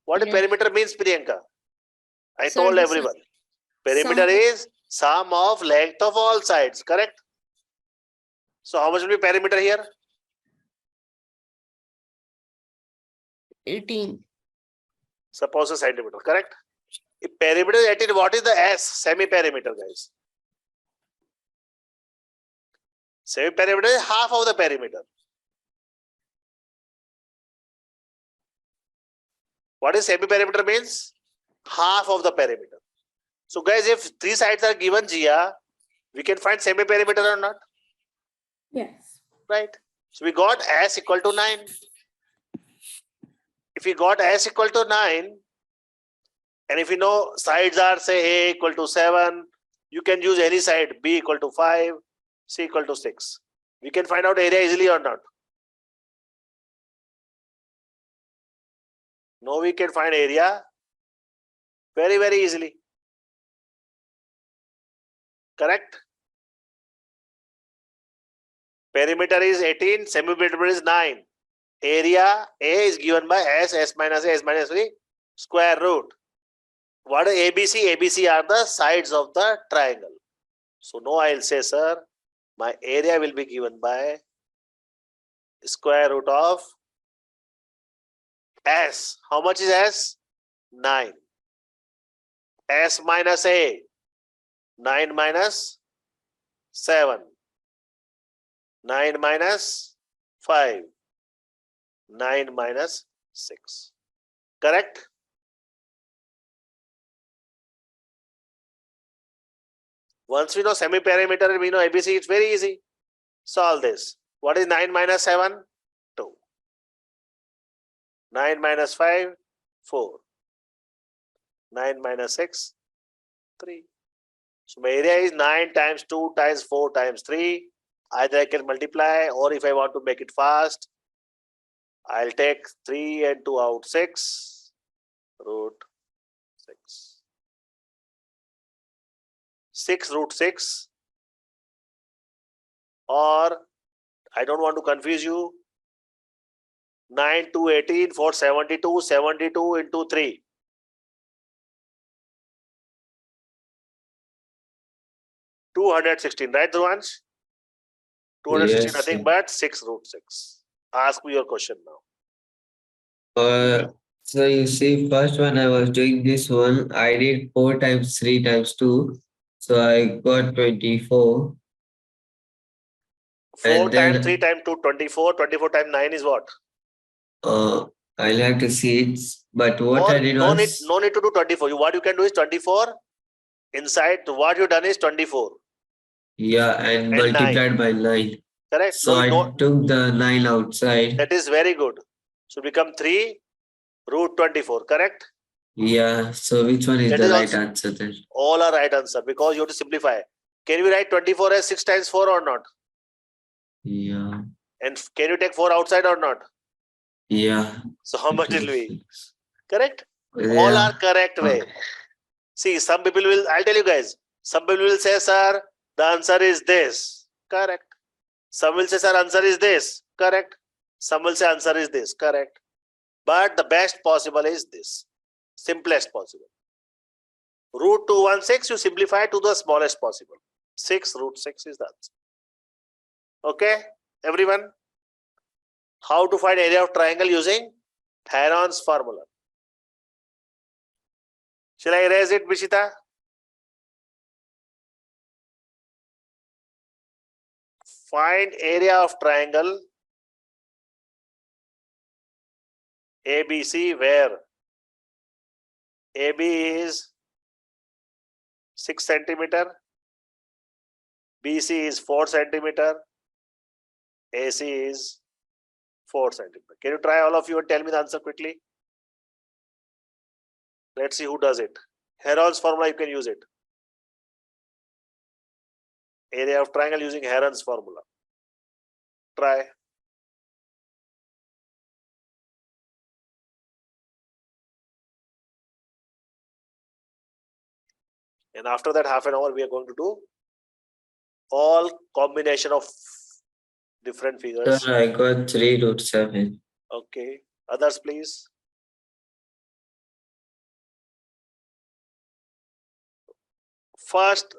What Yes. perimeter means, Priyanka? I Sir, told the everyone. Perimeter sum- is sum of length of all sides, correct? So how much will be perimeter here? 18. Suppose a centimeter, correct? If perimeter is 18, what is the S? Semi-perimeter, guys. Semi-perimeter is half of the perimeter. What is semi-perimeter means? Half of the perimeter. So guys, if three sides are given Gia, we can find semi-perimeter or not? Yes. Right? So we got S equal to 9. If we got S equal to 9, and if you know sides are say A equal to 7, you can use any side, B equal to 5, C equal to 6. We can find out area easily or not? No, we can find area very, very easily. Correct? Perimeter is 18, semi-perimeter is 9. Area A is given by S minus A, S minus B, square root. What is ABC? ABC are the sides of the triangle. So no, I'll say, sir, my area will be given by square root of S. How much is S? 9. S minus A. 9 minus 7. 9 minus 5. 9 minus 6. Correct? Once we know semi-perimeter and we know ABC, it's very easy. Solve this. What is 9 minus 7? 2. 9 minus 5? 4. 9 minus 6? 3. So my area is 9 times 2 times 4 times 3. Either I can multiply, or if I want to make it fast, I'll take 3 and 2 out, 6 root 6. 6 root 6, or I don't want to confuse you, 9 to 18 for 72, 72 into 3. 216, right, Dhruvansh? 216, Yes, nothing sir. but 6 root 6. Ask me your question now. So you see, first when I was doing this one, I did 4 times 3 times 2. So I got 24. 4 And times then 3 times 2, 24. 24 times 9 is what? I'll have to see it. But what I did No was, need to do 24. What you can do is 24 inside. What you done is 24. yeah, and And 9. multiplied by 9. Correct? So I took the 9 outside. That is very good. So become 3 root 24. Correct? Yeah, so which one is That the is right also answer then? all are right answer, because you have to simplify. Can we write 24 as 6 times 4 or not? Yeah, And can you take 4 outside or not? yeah. So how much will be? Correct? All Yeah. are correct way. See, some people will, I'll tell you guys, some people will say, sir, the answer is this. Correct. Some will say, sir, answer is this. Correct. Some will say answer is this. Correct. But the best possible is this. Simplest possible. Root 216, you simplify to the smallest possible. 6 root 6 is the answer. Okay, everyone? How to find area of triangle using Heron's formula. Shall I erase it, Bishita? Find area of triangle ABC where AB is 6 centimeter, BC is 4 centimeter, AC is 4 centimeter. Can you try all of you and tell me the answer quickly? Let's see who does it. Heron's formula, you can use it. Area of triangle using Heron's formula. Try. And after that half an hour, we are going to do all combination of different figures. Sir, I got 3 root 7. Okay. Others, please. First,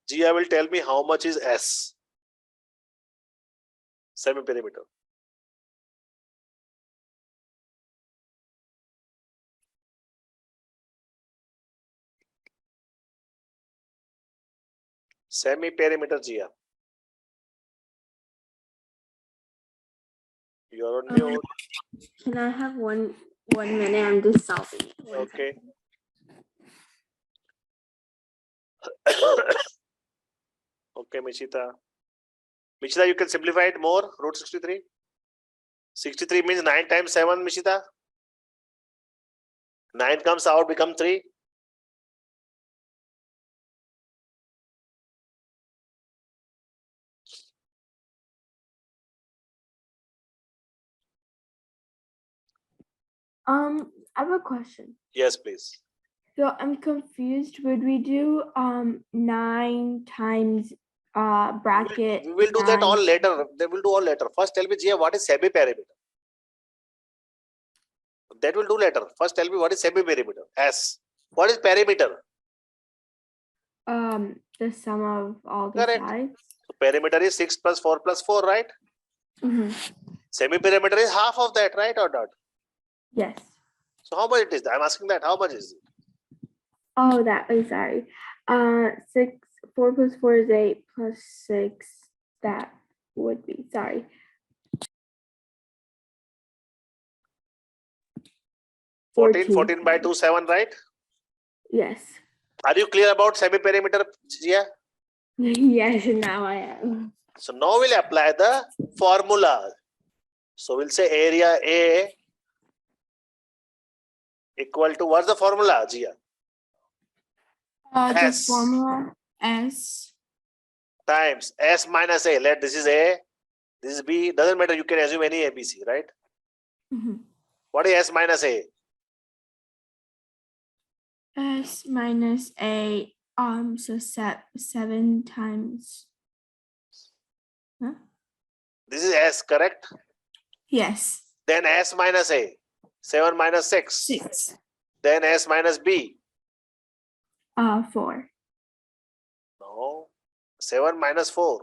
Gia will tell me how much is S. Semi-perimeter. Semi-perimeter, Gia. You're on mute. Can I have one minute? I'm just solving it. Okay. Okay, Michita. Michita, you can simplify it more. Root 63. 63 means 9 times 7, Michita. 9 comes out, become 3. I have a question. Yes, please. So I'm confused. Would we do 9 times bracket? We will do that 9? all later. They will do all later. First, tell me, Gia, what is semi-perimeter? That will do later. First, tell me what is semi-perimeter. S. What is perimeter? The sum of all the Correct. sides. So perimeter is 6 plus 4 plus 4, right? Mm-hmm. Semi-perimeter is half of that, right or not? Yes. So how much it is? I'm asking that. How much is it? Oh, that. Oh, sorry. 6, 4 plus 4 is 8 plus 6. That would be, sorry. 14 by 2, 7, right? Yes. Are you clear about semi-perimeter, Jia? Yes, now I am. So now we'll apply the formula. So we'll say area A equal to, what's the formula, Jia? The S. formula S Times S minus A. Let this is A, this is B. Doesn't matter. You can assume any ABC, right? What is S minus A? S minus A. So 7 times. Huh? This is S, correct? Yes. Then S minus A. 7 minus 6. 6. Then S minus B. 4. No. 7 minus 4.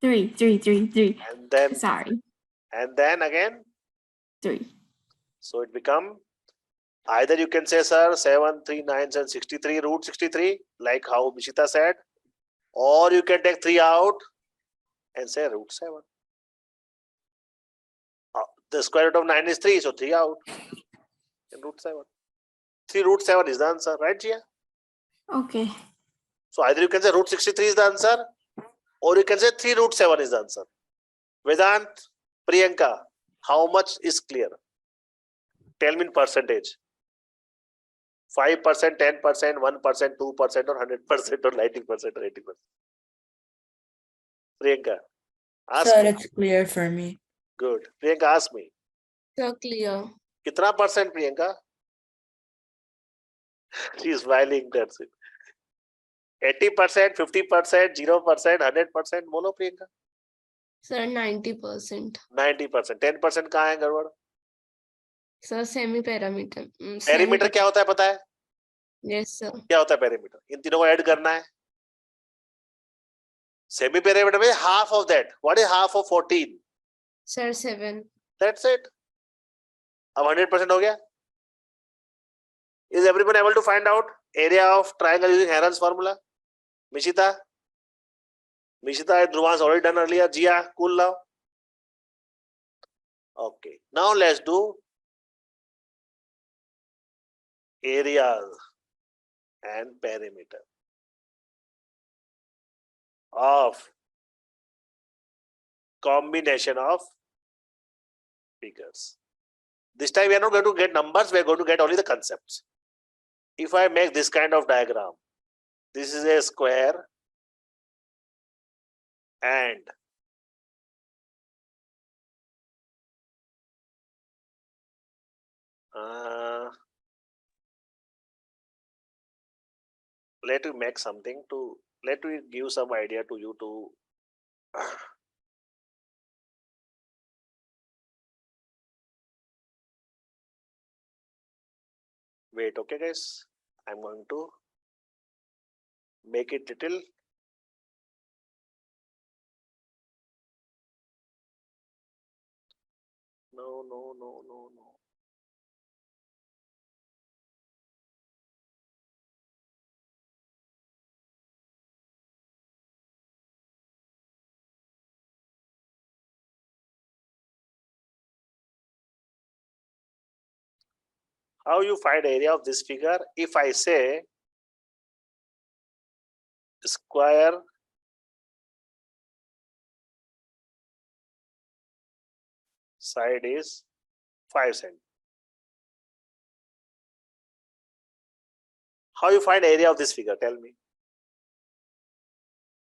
3. And then Sorry. and then again. 3. So it become, either you can say, sir, 7, 3, 9, and 63, root 63, like how Mishita said, or you can take 3 out and say root 7. The square root of 9 is 3, so 3 out and root 7. 3 root 7 is the answer, right, Jia? Okay. So either you can say root 63 is the answer, or you can say 3 root 7 is the answer. Vedant, Priyanka, how much is clear? Tell me in percentage. 5%, 10%, 1%, 2%, or 100%, or 90%, or 80%. Priyanka, ask Sir, me. it's clear for me. Good. Priyanka, ask me. So clear. Kitna percent, Priyanka? She is smiling, that's it. 80%, 50%, 0%, 100%. Bolo, Priyanka. Sir, 90%. 90%. 10% कहाँ है गड़बड़? Sir, semi-parameter. Perimeter क्या होता है पता है? Yes, sir. क्या होता है perimeter? इन तीनों को ऐड करना है. Semi perimeter में half of that. What is half of 14? Sir, 7. That's it. अब 100% हो गया. Is everyone able to find out area of triangle using Heron's formula? Mishita? Mishita, Dhruva has already done earlier. Jia, cool now. Okay. Now let's do area and perimeter of combination of figures. This time we are not going to get numbers, we are going to get only the concepts. If I make this kind of diagram, this is a square and let me make something to, let me give some idea to you to wait, okay guys, I'm going to make it little no. How you find area of this figure? If I say square side is 5 cm. How you find area of this figure? Tell me.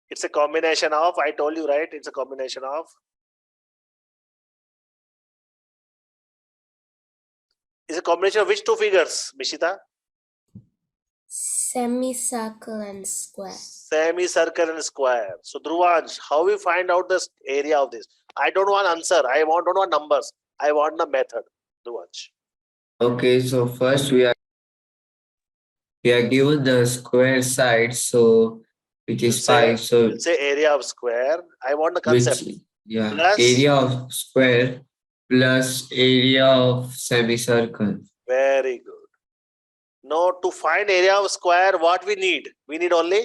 It's a combination of, I told you, right? It's a combination of which two figures, Mishita? Semicircle and square. Semicircle and square. So Dhruvansh, how we find out the area of this? I don't want answer. I don't want numbers. I want the method. Dhruvansh. Okay, so first we are given the square side, so which is 5. So we'll say area of square. I want the concept. Plus, area of square plus area of semicircle. Very good. Now to find area of square, what we need? We need only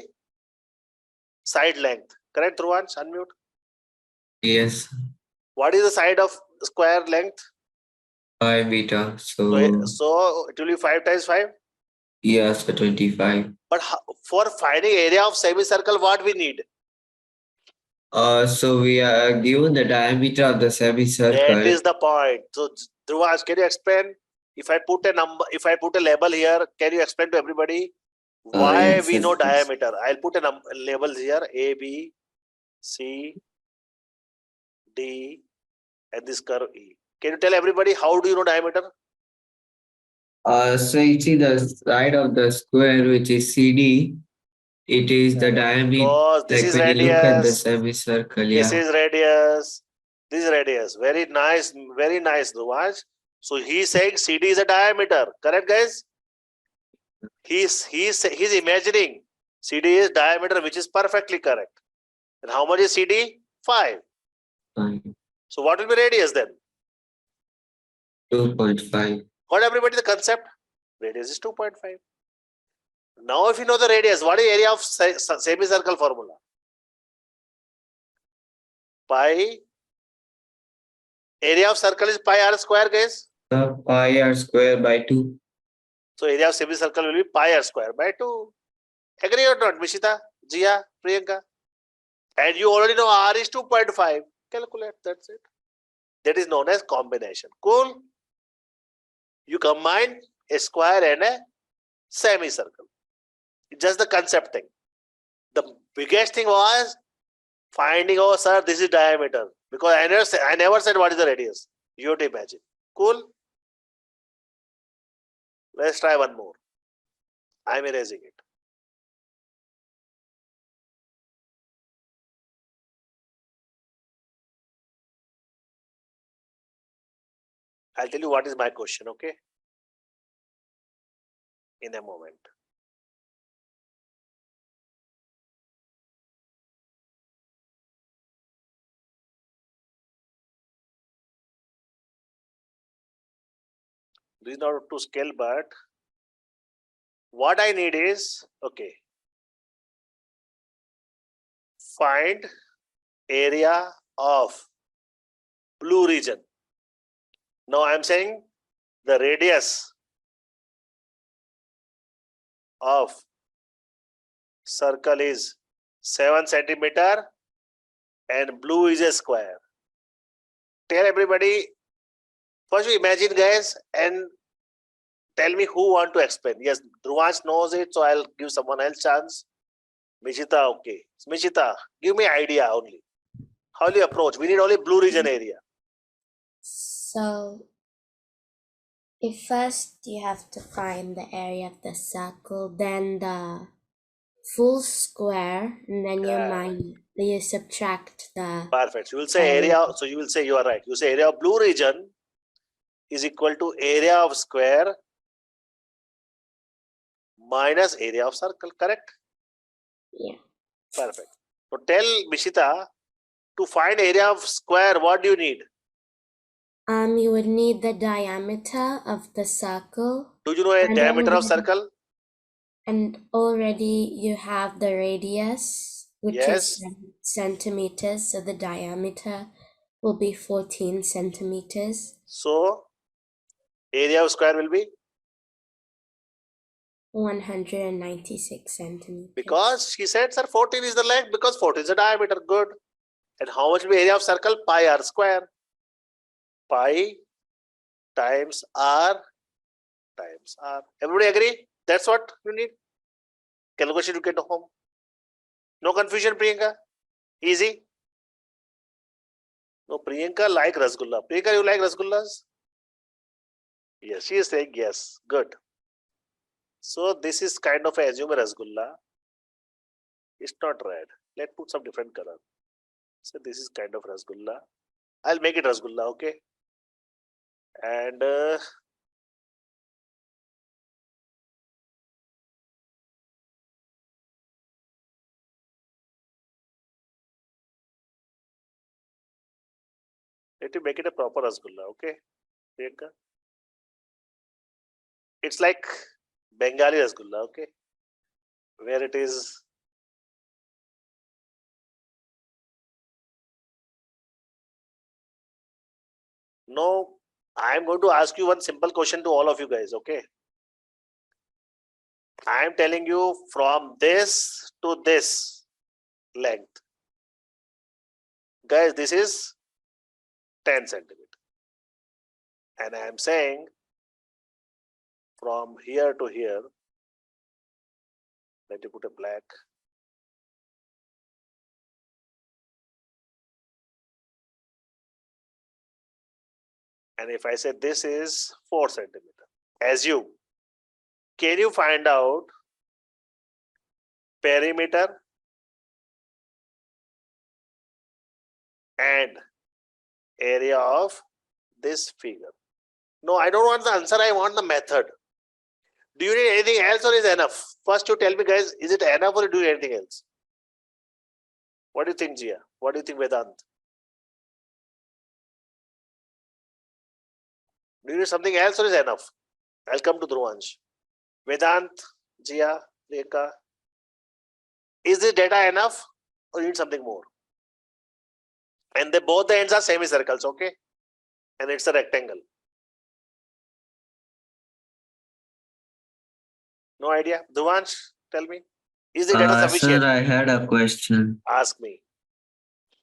side length. Correct, Dhruvansh? Unmute. Yes, What is the side of square length? 5 meter. So, So it will be 5 times 5. yes, so 25. But for finding area of semicircle, what we need? So we are given the diameter of the semicircle. That is the point. So Dhruvansh, can you explain? If I put a number, if I put a label here, can you explain to everybody why Yes, we yes, know yes. diameter? I'll put a label here: A, B, C, D, and this curve E. Can you tell everybody how do you know diameter? So you see the side of the square, which is CD, it is the diameter. Because this Like is when you look at the radius. semicircle, This yeah. is radius. This is radius. Very nice, Dhruvansh. So he's saying CD is a diameter. Correct, guys? He's imagining CD is diameter, which is perfectly correct. And how much is CD? 5. Fine. So what will be radius then? 2.5. Got everybody the concept? Radius is 2.5. Now if you know the radius, what is area of semicircle formula? Pi. Area of circle is pi r square, guys. Pi r square by 2. So area of semicircle will be pi r square by 2. Agree or not, Mishita, Jia, Priyanka? And you already know r is 2.5. Calculate, that's it. That is known as combination. Cool? You combine a square and a semicircle. It's just the concept thing. The biggest thing was finding, oh sir, this is diameter. Because I never said what is the radius. You have to imagine. Cool? Let's try one more. I'm erasing it. I'll tell you what is my question, okay? In a moment. This is not to scale, but what I need is, okay, find area of blue region. Now I'm saying the radius of circle is 7 centimeter and blue is a square. Tell everybody, first you imagine, guys, and tell me who want to explain. Yes, Dhruvansh knows it, so I'll give someone else chance. Mishita, okay. Mishita, give me idea only. How will you approach? We need only blue region area. So, if first you have to find the area of the circle, then the full square, and then you subtract the. Perfect. So you will say area. So you will say you are right. You say area of blue region is equal to area of square minus area of circle. Correct? Yeah. Perfect. So tell Mishita, to find area of square, what do you need? You would need the diameter of the circle. Do you know a And diameter of already- circle? And already you have the radius, which Yes. is centimeters. So the diameter will be 14 centimeters. So area of square will be? 196 centimeters. Because she said, sir, 14 is the length because 14 is the diameter. Good. And how much will be area of circle? Pi r square. Pi times r times r. Everybody agree? That's what you need. Calculation to get home. No confusion, Priyanka? Easy? No, Priyanka like Rasgulla. Priyanka, you like Rasgullas? Yes, she is saying yes. Good. So this is kind of a assume Rasgulla. It's not red. Let's put some different color. So this is kind of Rasgulla. I'll make it Rasgulla, okay? And let me make it a proper Rasgulla, okay? Priyanka? It's like Bengali Rasgulla, okay. Where it is. No, I am going to ask you one simple question to all of you guys, okay. I am telling you from this to this length. Guys, this is 10 centimeter. And I am saying from here to here, let me put a black. And if I say this is 4 centimeter, assume, can you find out perimeter and area of this figure? No, I don't want the answer, I want the method. Do you need anything else or is enough? First you tell me guys, is it enough or do you need anything else? What do you think, Jia? What do you think, Vedant? Do you need something else or is enough? I'll come to Dhruvansh. Vedant, Jia, Rekha. Is this data enough or you need something more? And both the ends are semicircles, okay? And it's a rectangle. No idea? Dhruvansh, tell me. Is the data sufficient? Sir, I had a question. Ask me.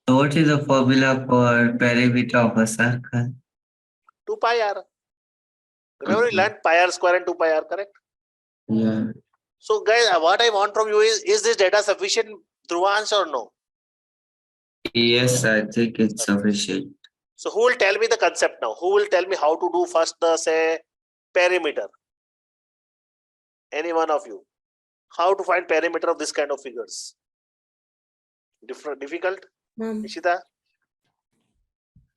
So what is the formula for perimeter of a circle? 2 pi r. Remember we learned pi r square and 2 pi r, correct? Yeah. So guys, what I want from you is this data sufficient, Dhruvansh, or no? Yes, I think it's sufficient. So who will tell me the concept now? Who will tell me how to do first the, say, perimeter? Any one of you. How to find perimeter of this kind of figures? Difficult? Ishita?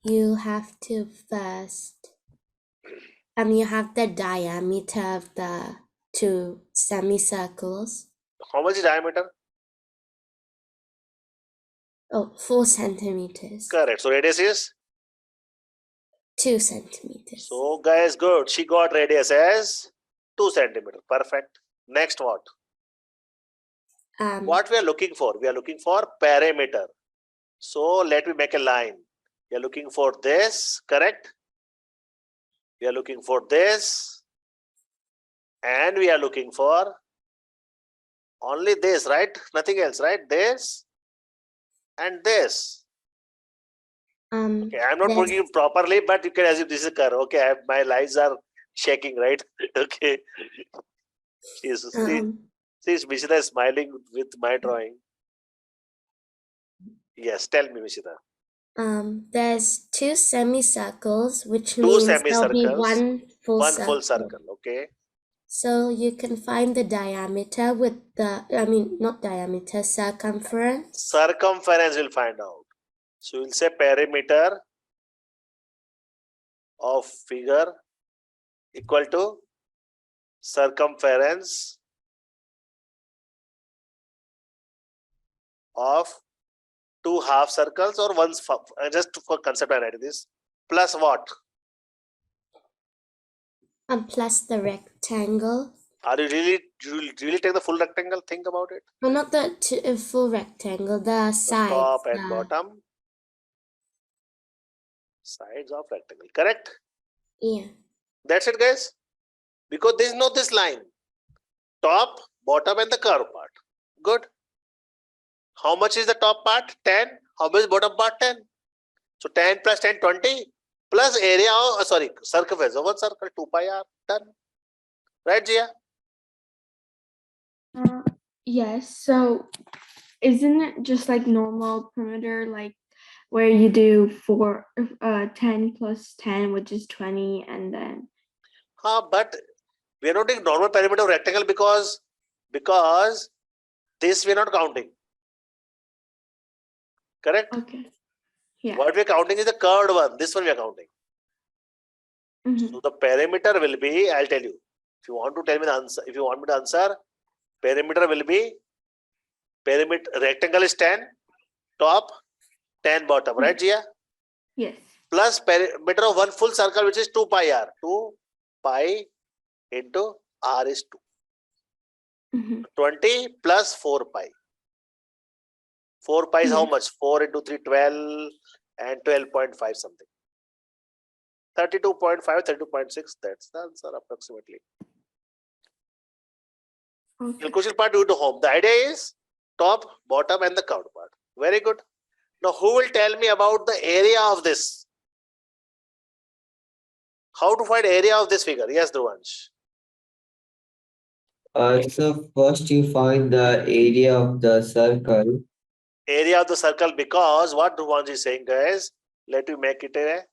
You have to first, you have the diameter of the two semicircles. How much is diameter? Oh, 4 centimeters. Correct. So radius is? 2 centimeters. So guys, good. She got radius as 2 centimeter. Perfect. Next what? What we are looking for? We are looking for perimeter. So let me make a line. We are looking for this, correct? We are looking for this. And we are looking for only this, right? Nothing else, right? This and this. Okay, I'm not putting it properly, but you can assume this is a curve. Okay, my lines are shaking, right? Okay. See, Mishita is smiling with my drawing. Yes, tell me, Mishita. There's 2 semicircles, which means there'll be one full circle. Okay. So you can find the diameter with the, not diameter, circumference. Circumference we'll find out. So we'll say perimeter of figure equal to circumference of 2 half circles or one, just for concept I write this, plus what? Plus the rectangle. Are you really take the full rectangle? Think about it. No, not the full rectangle, the sides. Top and bottom. Sides of rectangle, correct? Yeah. That's it, guys. Because there is no this line. Top, bottom and the curve part. Good. How much is the top part? 10. How much is bottom part? 10. So 10 plus 10, 20. Plus area of, circumference of one circle, 2 pi r. Done. Right, Jia? Yes. So isn't it just like normal perimeter, like where you do 10 plus 10, which is 20, and then... But we are not doing normal perimeter of rectangle because this we are not counting. Correct? Okay. Yeah. What we are counting is the curved one. This one we are counting. So the perimeter will be, I'll tell you. If you want to tell me the answer, if you want me to answer, perimeter will be, rectangle is 10, top, 10 bottom, right, Jia? Yes. Plus perimeter of one full circle, which is 2 pi r. 2 pi into r is 2. Mhm. 20 plus 4 pi. 4 pi is how Yes. much? 4 into 3, 12 and 12.5 something. 32.5, 32.6. That's the answer approximately. Okay. The crucial part due to home. The idea is top, bottom, and the count part. Very good. Now, who will tell me about the area of this? How to find area of this figure? Yes, Dhruvansh. So first you find the area of the circle. Area of the circle, because what Dhruvansh is saying, guys, let me make it a.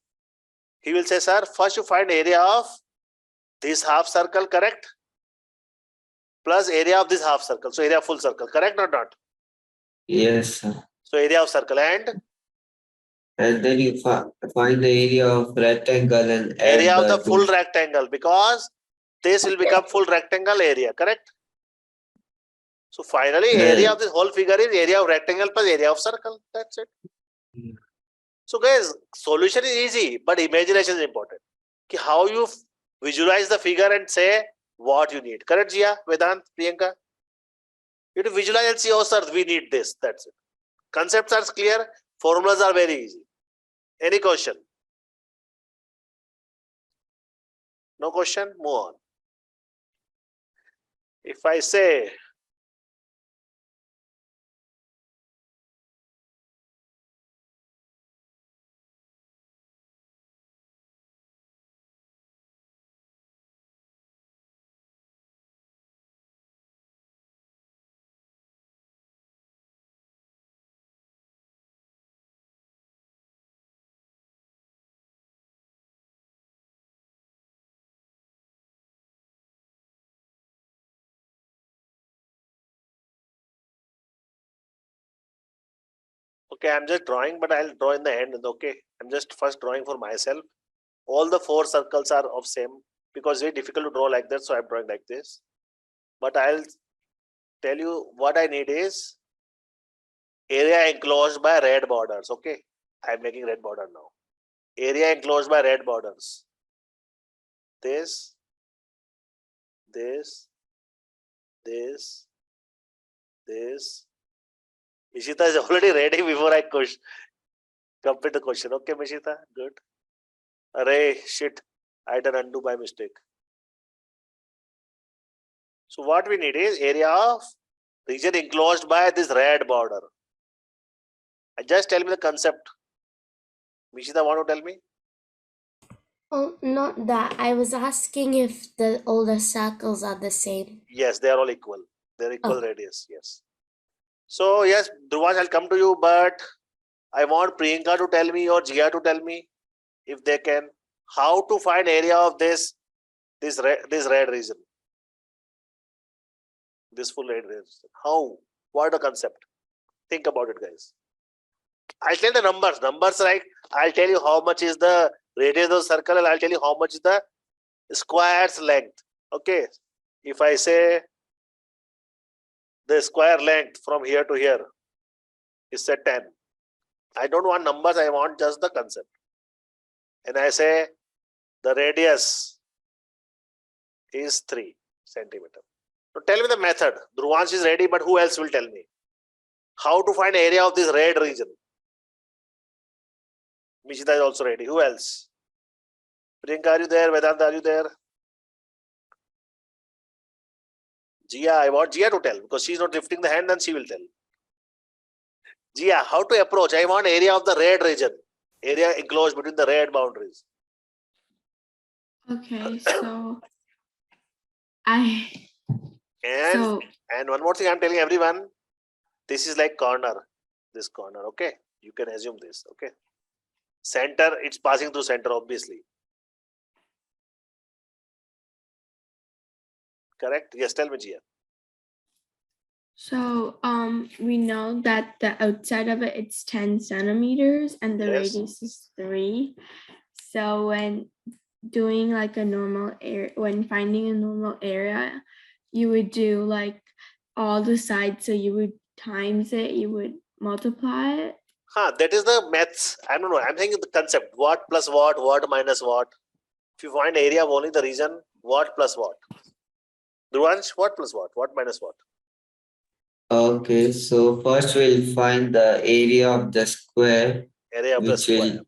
He will say, sir, first you find area of this half circle, correct? Plus area of this half circle. So area of full circle, correct or not? Yes, sir. So area of circle and then you find the area of rectangle and add area of the the full two. rectangle, because this will become full rectangle area, correct? So finally, area of this whole figure is area of rectangle plus area of circle. That's it. So guys, solution is easy, but imagination is important. How you visualize the figure and say what you need. Correct, Jia, Vedant, Priyanka? You have to visualize and see, oh sir, we need this. That's it. Concepts are clear. Formulas are very easy. Any question? No question? Move on. If I say okay, I'm just drawing, but I'll draw in the end. Okay, I'm just first drawing for myself. All the 4 circles are of same, because it's very difficult to draw like that, so I'm drawing like this. But I'll tell you what I need is area enclosed by red borders. Okay, I'm making red border now. Area enclosed by red borders. This, this, this, this. Mishita is already ready before I complete the question. Okay, Mishita, good. Array, shit, I done undo by mistake. So what we need is area of region enclosed by this red border. Just tell me the concept. Mishita, want to tell me? Oh, not that. I was asking if all the circles are the same. Yes, they are all equal. They're equal Oh. radius. Yes. So yes, Dhruvansh, I'll come to you, but I want Priyanka to tell me or Jia to tell me, if they can, how to find area of this red region. This full red region. How? What the concept? Think about it, guys. I'll tell the numbers. Numbers, right? I'll tell you how much is the radius of the circle, and I'll tell you how much is the square's length. Okay. If I say the square length from here to here is say 10. I don't want numbers, I want just the concept. And I say the radius is 3 centimeter. So tell me the method. Dhruvansh is ready, but who else will tell me? How to find area of this red region? Mishita is also ready. Who else? Priyanka, are you there? Vedanta, are you there? Jia, I want Jia to tell, because she's not lifting the hand, then she will tell. Jia, how to approach? I want area of the red region. Area enclosed between the red boundaries. Okay, so I And one more thing I'm telling everyone, this is like corner, this corner, okay? You can assume this, okay? Center, it's passing through center, obviously. Correct? Yes, tell me, Jia. So we know that the outside of it, it's 10 centimeters and the Yes. radius is 3. So when doing like a normal area, when finding a normal area, you would do like all the sides. So you would times it, you would multiply it. That is the maths. I don't know. I'm thinking the concept. What plus what minus what. If you find area of only the region, what plus what. Dhruvansh, what plus what? What minus what? Okay, so first we'll find the area of the square, Area of the which square. will,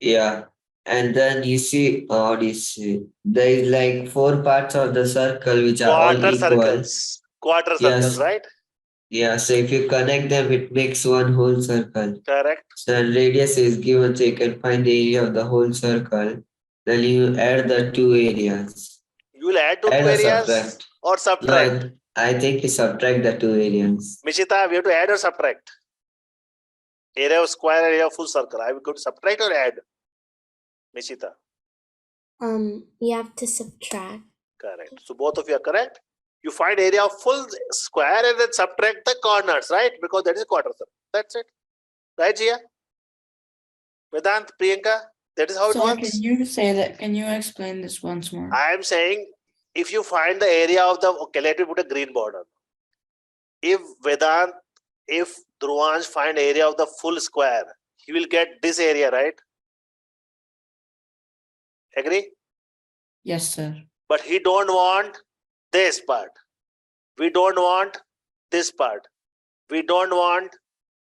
yeah. And then you see, what you see, there is like 4 parts of the circle which are all Quarter equal. circles. Quarter circles, Yes. right? Yeah, so if you connect them, it makes one whole circle. Correct. So radius is given, so you can find the area of the whole circle. Then you add the 2 areas. You will add to Add two or areas subtract? or No, subtract? I think you subtract the 2 areas. Mishita, we have to add or subtract? Area of square, area of full circle. I will go to subtract or add? Mishita. You have to subtract. Correct. So both of you are correct. You find area of full square and then subtract the corners, right? Because that is a quarter circle. That's it. Right, Jia? Vedant, Priyanka, that is how it Sir, works. can you say that? Can you explain this once more? I am saying if you find the area of the, okay, let me put a green border. If Vedant, if Dhruvansh find area of the full square, he will get this area, right? Agree? Yes, sir. But he don't want this part. We don't want this part. We don't want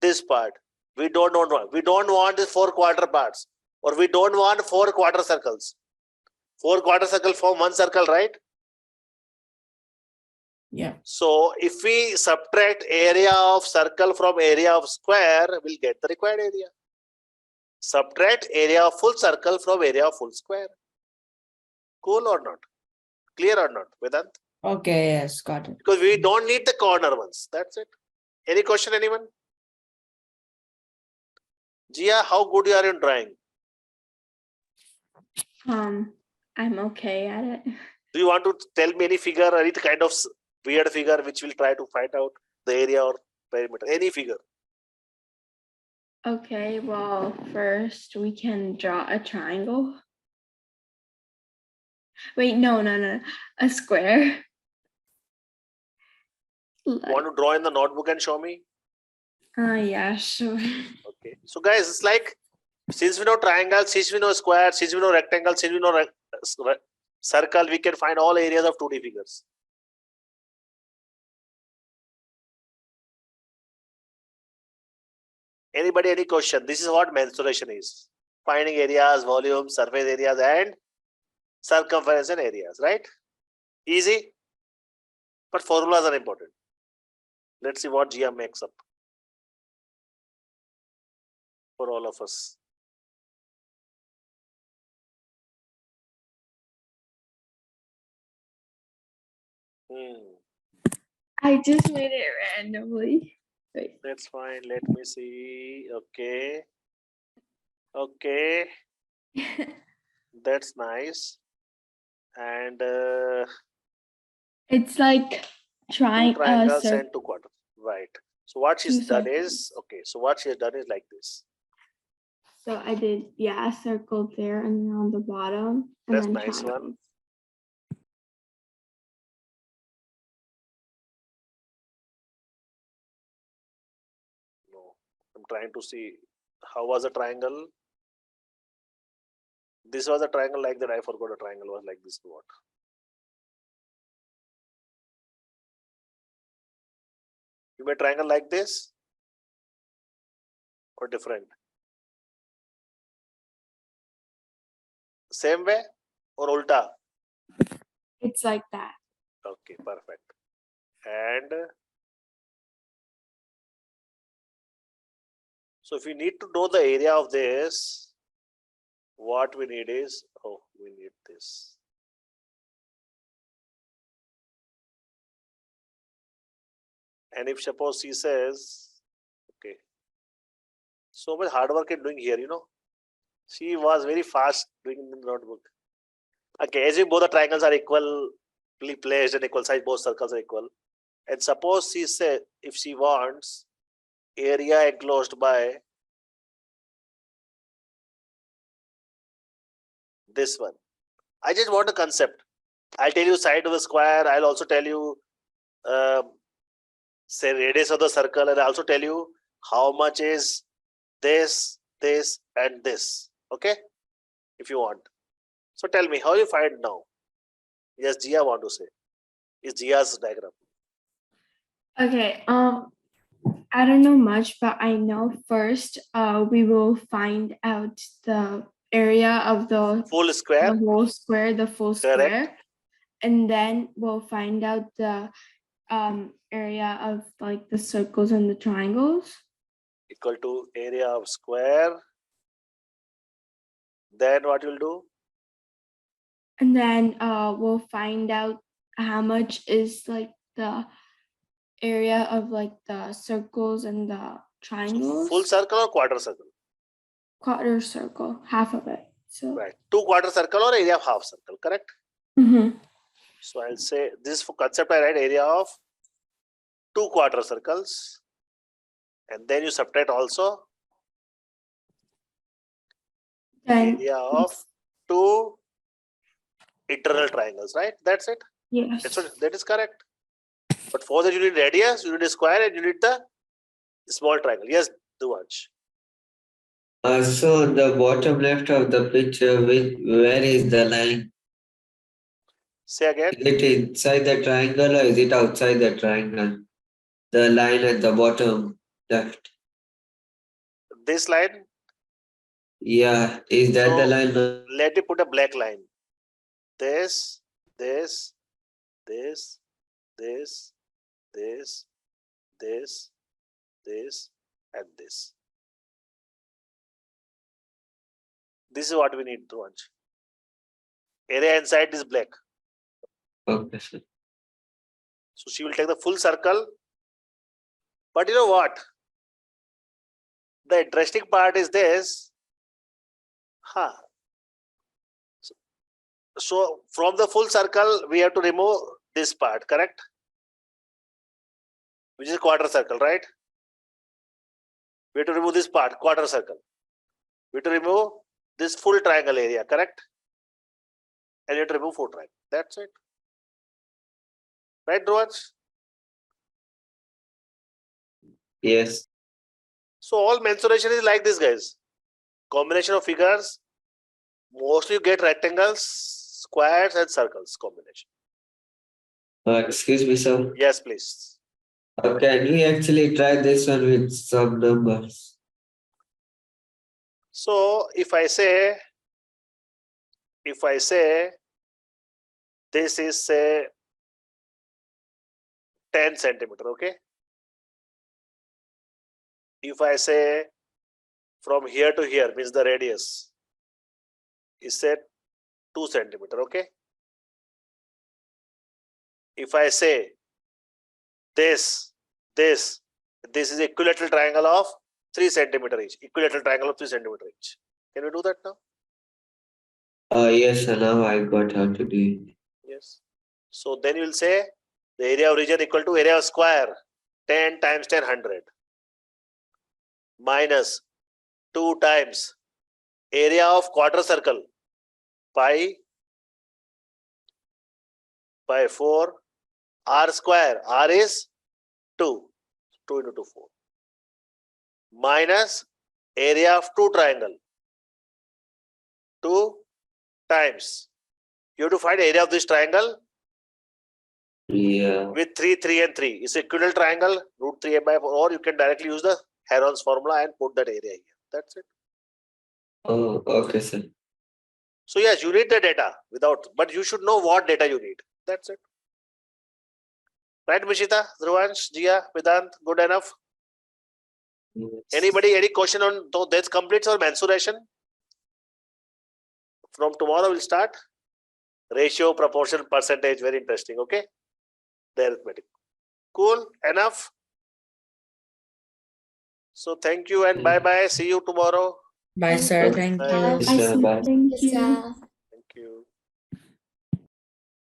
this part. We don't want the 4 quarter parts, or we don't want 4 quarter circles. 4 quarter circles form one circle, right? Yeah. So if we subtract area of circle from area of square, we'll get the required area. Subtract area of full circle from area of full square. Cool or not? Clear or not, Vedant? Okay, yes, got it. Because we don't need the corner ones. That's it. Any question, anyone? Jia, how good you are in drawing? I'm okay at it. Do you want to tell me any figure or any kind of weird figure which we'll try to find out the area or perimeter? Any figure. Okay, well, first we can draw a triangle. Wait, no, a square. Want to draw in the notebook and show me? Yeah, sure. Okay. So guys, it's like, since we know triangle, since we know square, since we know rectangle, since we know circle, we can find all areas of 2D figures. Anybody, any question? This is what mensuration is. Finding areas, volume, surface areas, and circumference and areas, right? Easy. But formulas are important. Let's see what Gia makes up for all of us. I just made it randomly. Wait. That's fine. Let me see. Okay. Okay. That's nice. And It's like trying 2 triangles and 2 quarters. Right. So what she's done is, okay, so what she has done is like this. So I did, yeah, a circle there and on the bottom. And That's then nice one. No, I'm trying to see how was a triangle. This was a triangle like that. I forgot a triangle was like this. What? You made triangle like this or different? Same way or ulta? It's like that. Okay, perfect. And so if we need to know the area of this, what we need is, oh, we need this. And if suppose she says, okay, so much hard work in doing here, you know, she was very fast doing in the notebook. Okay, as if both the triangles are equally placed and equal size, both circles are equal. And suppose she said, if she wants area enclosed by this one. I just want a concept. I'll tell you side of the square. I'll also tell you, say, radius of the circle, and I'll also tell you how much is this, this, and this. Okay, if you want. So tell me, how you find now? Yes, Gia want to say. is Jia's diagram. Okay, I don't know much, but I know first we will find out the area of the Full square, whole square, the full Correct. square, and then we'll find out the area of like the circles and the triangles. equal to area of square. Then what you'll do? And then we'll find out how much is like the area of like the circles and the triangles. Full circle or quarter circle? Quarter circle, half of it. So Right. 2 quarter circle or area of half circle, correct? Mhm. So I'll say this for concept I write area of 2 quarter circles. And then you subtract also Then area of 2 internal triangles, right? That's it. yes. That is correct. But for that you need radius, you need a square, and you need the small triangle. Yes, Duvansh. So on the bottom left of the picture, where is the line? Say again. Is it inside the triangle or is it outside the triangle? The line at the bottom left. This line, Yeah, is that the So- line? let me put a black line. This, this, this, this, this, this, this, and this. This is what we need to watch. Area inside is black. Okay, sir. So she will take the full circle. But you know what? The interesting part is this. So from the full circle, we have to remove this part, correct? Which is quarter circle, right? We have to remove this part, quarter circle. We have to remove this full triangle area, correct? And you have to remove 4 triangles. That's it. Right, Dhruvansh? Yes. So all mensuration is like this, guys. Combination of figures. Mostly you get rectangles, squares, and circles combination. Excuse me, sir. Yes, please. Can we actually try this one with some numbers? So if I say this is say 10 centimeter, okay? If I say from here to here means the radius is say 2 centimeter, okay? If I say this is equilateral triangle of 3 centimeter each. Equilateral triangle of 3 centimeter each. Can we do that now? Yes, sir. Now I got how to do it. Yes. So then you will say the area of region equal to area of square 10 times 10, 100 minus 2 times area of quarter circle pi by 4 r square. R is 2. 2 into 2, 4. Minus area of 2 triangle. 2 times. You have to find area of this triangle Yeah. with 3, 3 and 3. It's equilateral triangle, root 3 by 4, or you can directly use the Heron's formula and put that area here. That's it. Oh, okay, sir. So yes, you need the data but you should know what data you need. That's it. Right, Mishita, Dhruvansh, Jia, Vedant, good enough? Yes. Anybody, any question on this completes our mensuration? From tomorrow we'll start. Ratio, proportion, percentage, very interesting, okay? The arithmetic. Cool, enough? So thank you and bye-bye. See you tomorrow. Bye, sir. Thank Yes, you. sir. Bye. Thank Yes, you. sir.